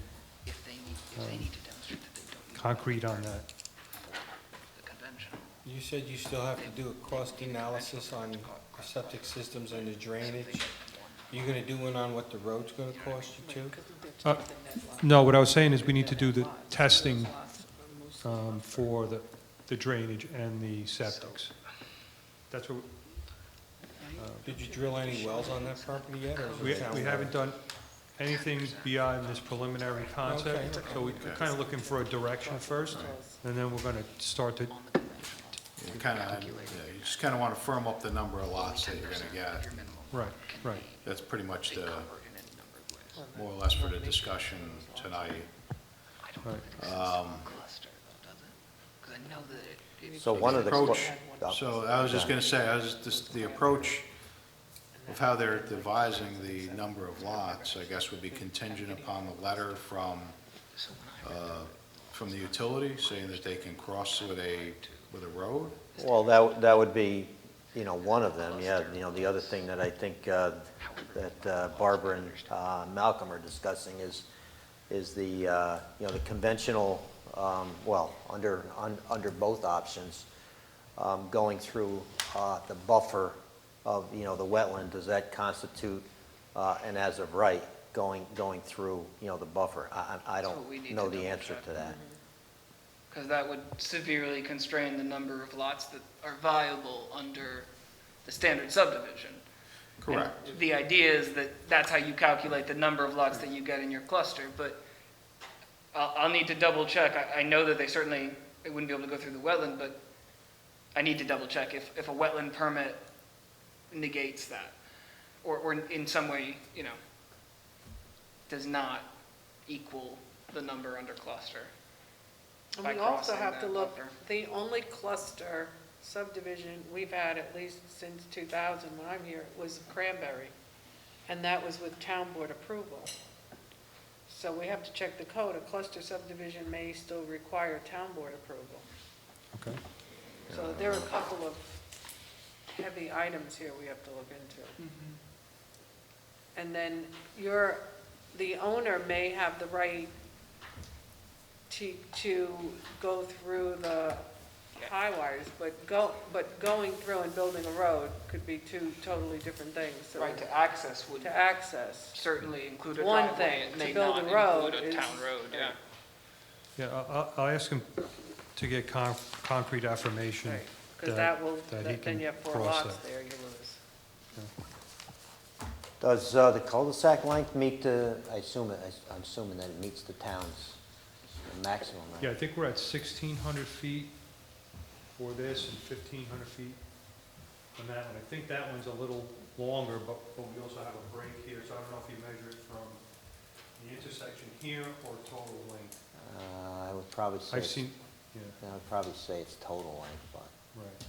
If they need to demonstrate that they don't need concrete on that. the You said you still have to do a cost analysis on the septic systems and the drainage. You gonna do one on what the road's gonna cost you too? No, what I was saying is we need to do the testing for the drainage and the septics. That's what, Did you drill any wells on that property yet, or is it we town we water? haven't done anything beyond this preliminary concept. Okay. So we're kind of looking for a direction first, and then we're going to start to, You just kind of want to firm up the number of lots that you're going to get. right, right. That's pretty much more or less for the discussion tonight. So one of the. Approach, so I was just going to say, the approach of how they're devising the number of lots, I guess, would be contingent upon the letter from the utility saying that they can cross with a road? Well, that would be, one of them, yeah. The other thing that I think that Barbara and Malcolm are discussing is the, the conventional, under both options, going through the buffer of, the wetland, does that constitute an as of right going through, the buffer? I So don't we need know to the double answer check. to that. Because that would severely constrain the number of lots that are viable under the standard subdivision. Correct. And the idea is that that's how you calculate the number of lots that you get in your cluster, but I'll need to double check. I know that they wouldn't be able to go through the wetland, but I need to double check if a wetland permit negates that, or in some way, does not equal the number under cluster. And by we also crossing have to that look, buffer. the only cluster subdivision we've had, at least since 2000, when I'm here, was Cranberry. And that was with town board approval. So we have to check the code. A cluster subdivision may still require town board approval. Okay. So there are a couple of heavy items here we have to look into. And then the owner may have the right to go through the high wires, but going through and building a road could be two totally different things. So Right, to access would to access. certainly include a One driveway. thing, It to may build a not road include a is- town road, yeah. Yeah, I'll ask him to get concrete affirmation. Right, because that will, that he then can you have 4 cross lots that. there, you lose. Does the cul-de-sac length meet I'm assuming that it meets the town's maximum, right? Yeah, I think we're at 1,600 feet for this and 1,500 feet on that one. I think that one's a little longer, but we also have a break here, so I don't know if you measure it from the intersection here or total length. I would probably say, I've seen, yeah, I would probably say it's total length, but right.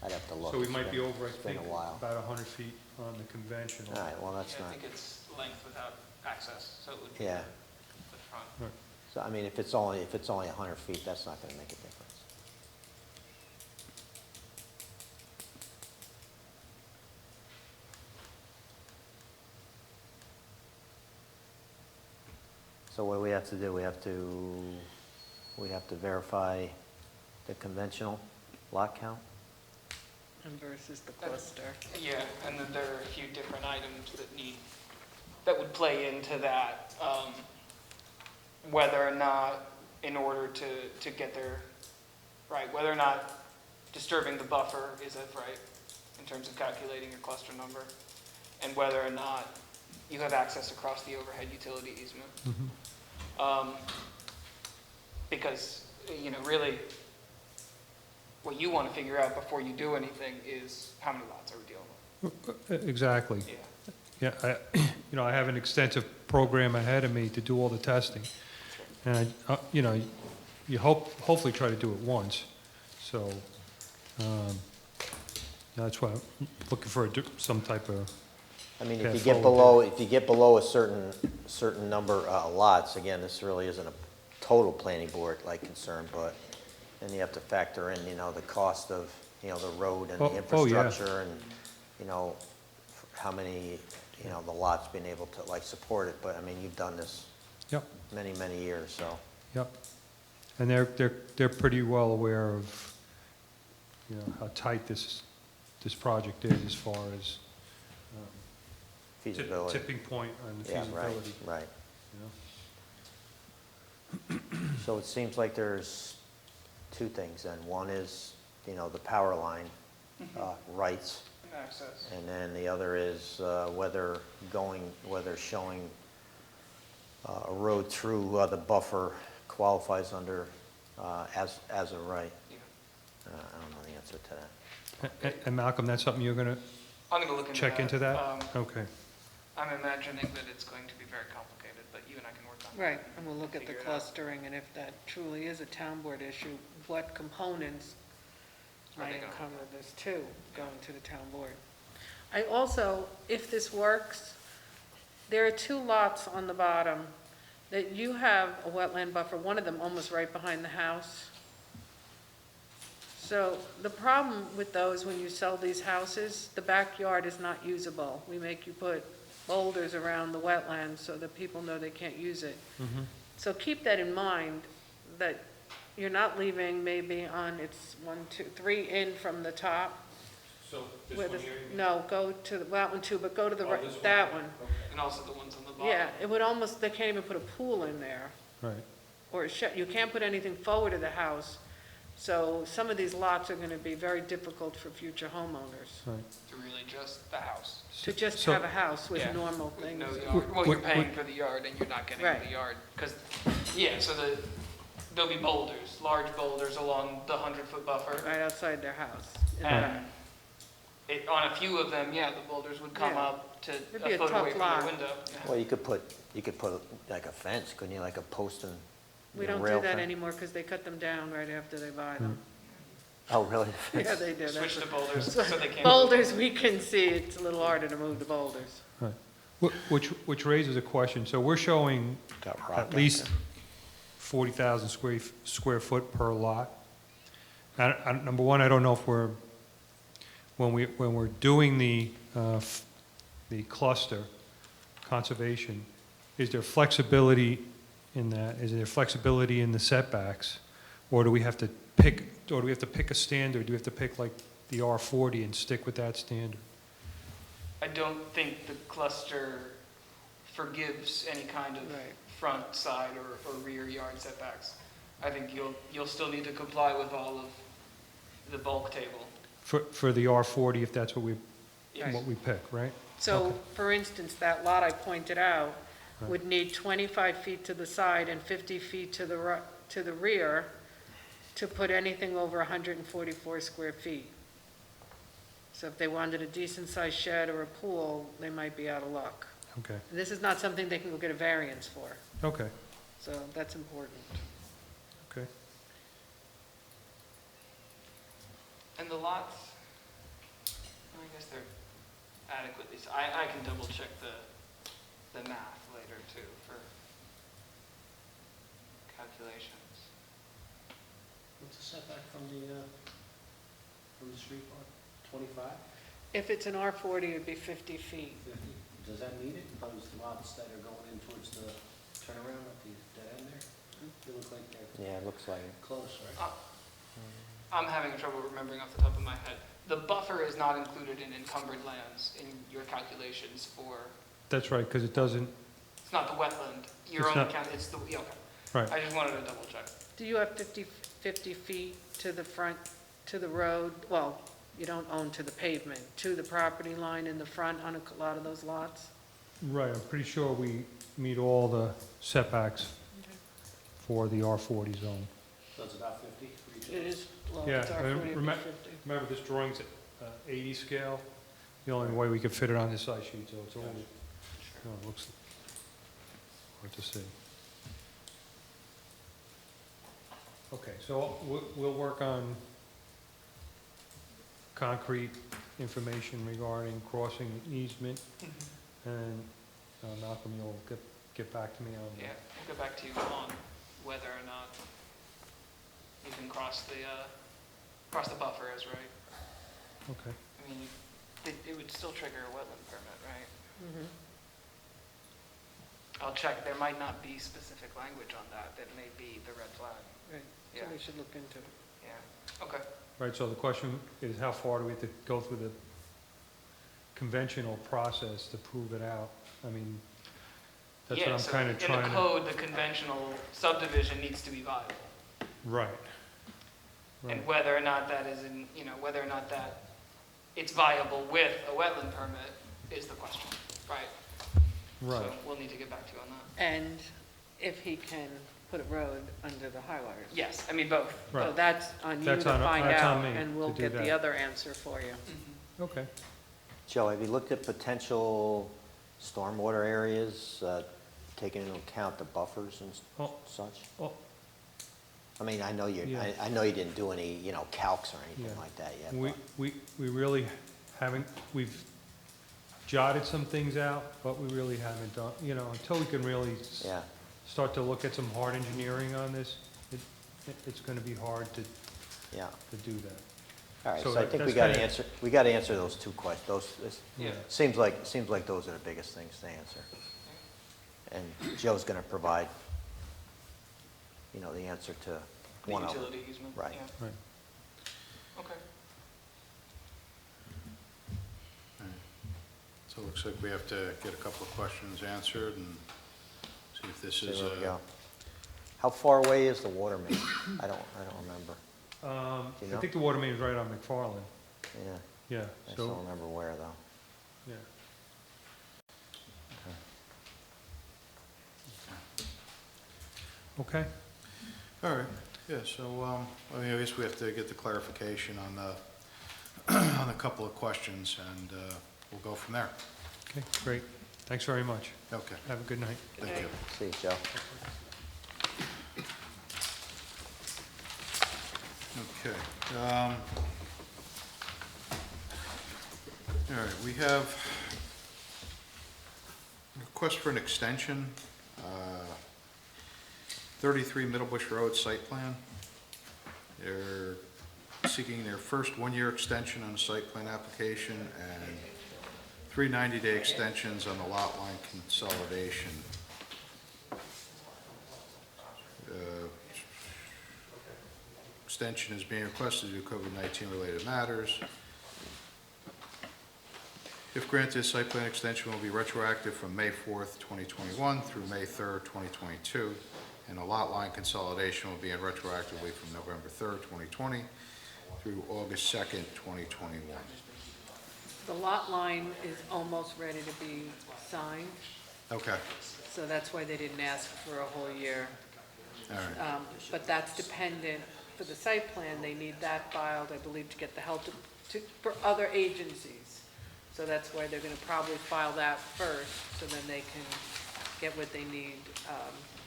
I'd have to look. So we It's might be been- over, I It's been think, a while. about 100 feet on the conventional. All right, well, that's Yeah, I not, think it's length without access, so it would be yeah. the front. So, I mean, if it's only 100 feet, that's not gonna make a difference. So what do we have to do? We have to verify the conventional lot count? And versus the cluster. Yeah, and then there are a few different items that would play into that, whether or not, in order to get there, right, whether or not disturbing the buffer is of right in terms of calculating your cluster number, and whether or not you have access across the overhead utility easement. Because, really, what you want to figure out before you do anything is how many lots are we dealing with? Exactly. Yeah. Yeah, I have an extensive program ahead of me to do all the testing. And, you hopefully try to do it once. So, that's why I'm looking for some type of, I mean, path if you get below a certain number of lots, again, this really isn't a total planning board like concern, but then you have to factor in, the cost of, the road and the Oh, yeah. infrastructure and, how many, the lots being able to like support it. But I mean, you've done this yep, many, many years, so. yep. And they're pretty well aware of you know, how tight this project is as far as Feasibility. tipping point on the Yeah, right, feasibility. right. You know? So it seems like there's two things then. One is, you know, the power line rights, Access. and then the other is whether showing a road through the buffer qualifies under as a right. Yeah. I don't know the answer to that. And Malcolm, that's something you're going to I'm gonna look into that. check into that? Okay. I'm imagining that it's going to be very complicated, but you and I can work on it. Right, and we'll look at the Figure it out. clustering, and if that truly is a town board issue, what components Are they might gonna- encumber this too, going to the town board. I also, if this works, there are two lots on the bottom that you have a wetland buffer, one of them almost right behind the house. So the problem with those, when you sell these houses, the backyard is not usable. We make you put boulders around the wetlands so that people know they can't use it. So keep that in mind, that you're not leaving maybe on, it's 1, 2, 3 in from the top. So where the- No, go to, that one too, but go to the, that one. And also the ones on the bottom. Yeah, it would almost, they can't even put a pool in there, Right. or a shed. You can't put anything forward of the house. So some of these lots are gonna be very difficult for future homeowners, Right. To really just the house. to just So- have a house with Yeah. normal With things. no yard. Well, you're Wh- paying wh- for the yard and you're not getting Right. the yard. Because, yeah, so there'll be boulders, large boulders along the 100-foot buffer. Right outside their house. in the And back. on a few of them, yeah, the boulders would come Yeah. up to It'd be a a foot tough away from lot. the window. Well, you could put like a fence, couldn't you, like a post and We you know, don't rail do that fence? anymore because they cut them down right after they buy them. Oh, really? Yeah, they do. Switch That's to boulders what- so they can't. Boulders, we can see, it's a little harder to move the boulders. Right. Which raises a question. So we're showing Got rock at out least there. 40,000 square foot per lot. Number one, I don't know if when we're doing the cluster conservation, is there flexibility in that? Is there flexibility in the setbacks? Or do we have to pick a standard? Do we have to pick like the R40 and stick with that standard? I don't think the cluster forgives any kind of Right. front, side, or rear yard setbacks. I think you'll still need to comply with all of the bulk table. For the R40, if that's what Yes. we pick, right? So, for instance, that lot I pointed out Right. would need 25 feet to the side and 50 feet to the rear to put anything over 144 square feet. So if they wanted a decent-sized shed or a pool, they might be out of luck. Okay, And this is not something they can go get a variance for, okay, so that's important. okay. And the lots, I guess they're adequately, I can double check the math later too for calculations. What's the setback from the street part? 25, If it's an R40, it would be 50 feet. 50? Does that meet it? Those lots that are going in towards the turnaround at the dead end there? They look like they're Yeah, it looks like it. close, right? I'm having trouble remembering off the top of my head. The buffer is not included in encumbered lands in your calculations for, That's right, because it doesn't, it's not the wetland. Your It's own not- account, it's the, yeah, okay. right. I just wanted to double check. Do you have 50 feet to the front, to the road? Well, you don't own to the pavement, to the property line in the front on a lot of those lots? Right, I'm pretty sure we meet all the setbacks for the R40 zone. So it's about 50 for each of It those? is, well, Yeah, if it's R40, it'd be remember- 50. Remember, this drawing's at 80 scale, the only way we could fit it on this size sheet, so it's only, it looks hard to see. Okay, so we'll work on concrete information regarding crossing easement, and Malcolm, you'll get back to me on Yeah, we'll get back to you on whether or not you can cross the buffer as right. Okay. I mean, it would still trigger a wetland permit, right? Mhm. I'll check, there might not be specific language on that, that may be the red flag. Right, so Yeah. we should look into it. Yeah, okay. right, so the question is how far do we have to go through the conventional process to prove it out? I mean, that's what Yeah, I'm so kind of trying in to. the code, the conventional subdivision needs to be viable. Right. And Right. whether or not that is in, you know, whether or not that it's viable with a wetland permit is the question, right? Right. So we'll need to get back to you on that. And if he can put a road under the high waters. Yes, I mean, both. Right. So that's on you That's to on- find that's on out, me and we'll to do get the that. other answer for you. Okay. Joe, have you looked at potential stormwater areas, taking into account the buffers and Oh. such? Oh. I mean, I know you, Yeah. I know you didn't do any, calcs or anything Yeah. like that yet. We, but- we really haven't, we've jotted some things out, but we really haven't done, until we can really Yeah, start to look at some hard engineering on this, it's gonna be hard to yeah. do that. All right, So so I think we that's gotta kinda- answer those two questions. Yeah. Seems like those are the biggest things to answer. And Joe's gonna provide, the answer to The one of them. utility easement, Right. yeah. Right. Okay. So it looks like we have to get a couple of questions answered and see if this See is, where we go. How far away is the water main? I don't remember. Do you I know? think the water main is right on McFarland, Yeah, yeah, I just don't so, remember where though. yeah. Okay, all right, yeah, so, I guess we have to get the clarification on on a couple of questions, and we'll go from there. okay, great. Thanks very much. Okay, Have a good night. thank you. See you, Joe. Okay. All right, we have a request for an extension, 33 Middle Bush Road site plan. They're seeking their first one-year extension on the site plan application and 3 90-day extensions on the lot line consolidation. Extension is being requested due to COVID-19 related matters. If granted, site plan extension will be retroactive from May 4th, 2021 through May 3rd, 2022, and a lot line consolidation will be in retroactively from November 3rd, 2020 through August 2nd, 2021. The lot line is almost ready to be signed, Okay, so that's why they didn't ask for a whole year. all right, But that's dependent, for the site plan, they need that filed, I believe, to get the help for other agencies. So that's why they're gonna probably file that first, so then they can get what they need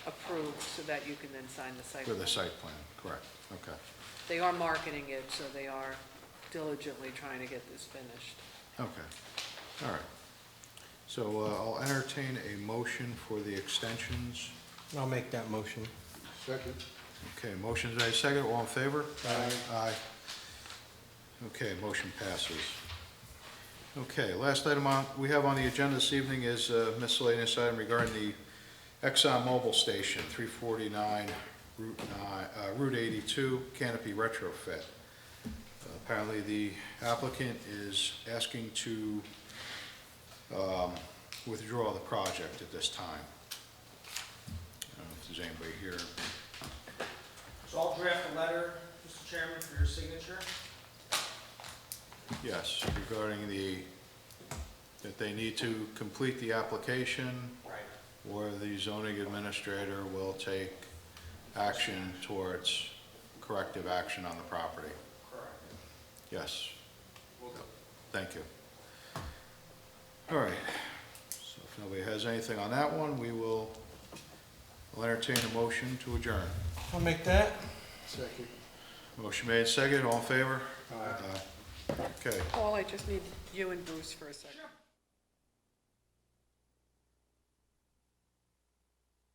approved, so that you can then sign the site for plan. the site plan, correct, okay. They are marketing it, so they are diligently trying to get this finished. Okay, all right. So I'll entertain a motion for the extensions. I'll make that motion. Second. Okay, motion's made, second, all in favor? Aye. Aye. Okay, motion passes. Okay, last item we have on the agenda this evening is a miscellaneous item regarding the ExxonMobil station, 349 Route 82 canopy retrofit. Apparently, the applicant is asking to withdraw the project at this time. I don't know if there's anybody here. So I'll draft a letter, Mr. Chairman, for your signature. Yes, regarding that they need to complete the application, Right. or the zoning administrator will take action towards corrective action on the property. Correct. Yes. Thank you. All right, so if nobody has anything on that one, we'll entertain a motion to adjourn. I'll make that. Second. Motion made, second, all in favor? Aye. Okay. Paul, I just need you and Bruce for a second.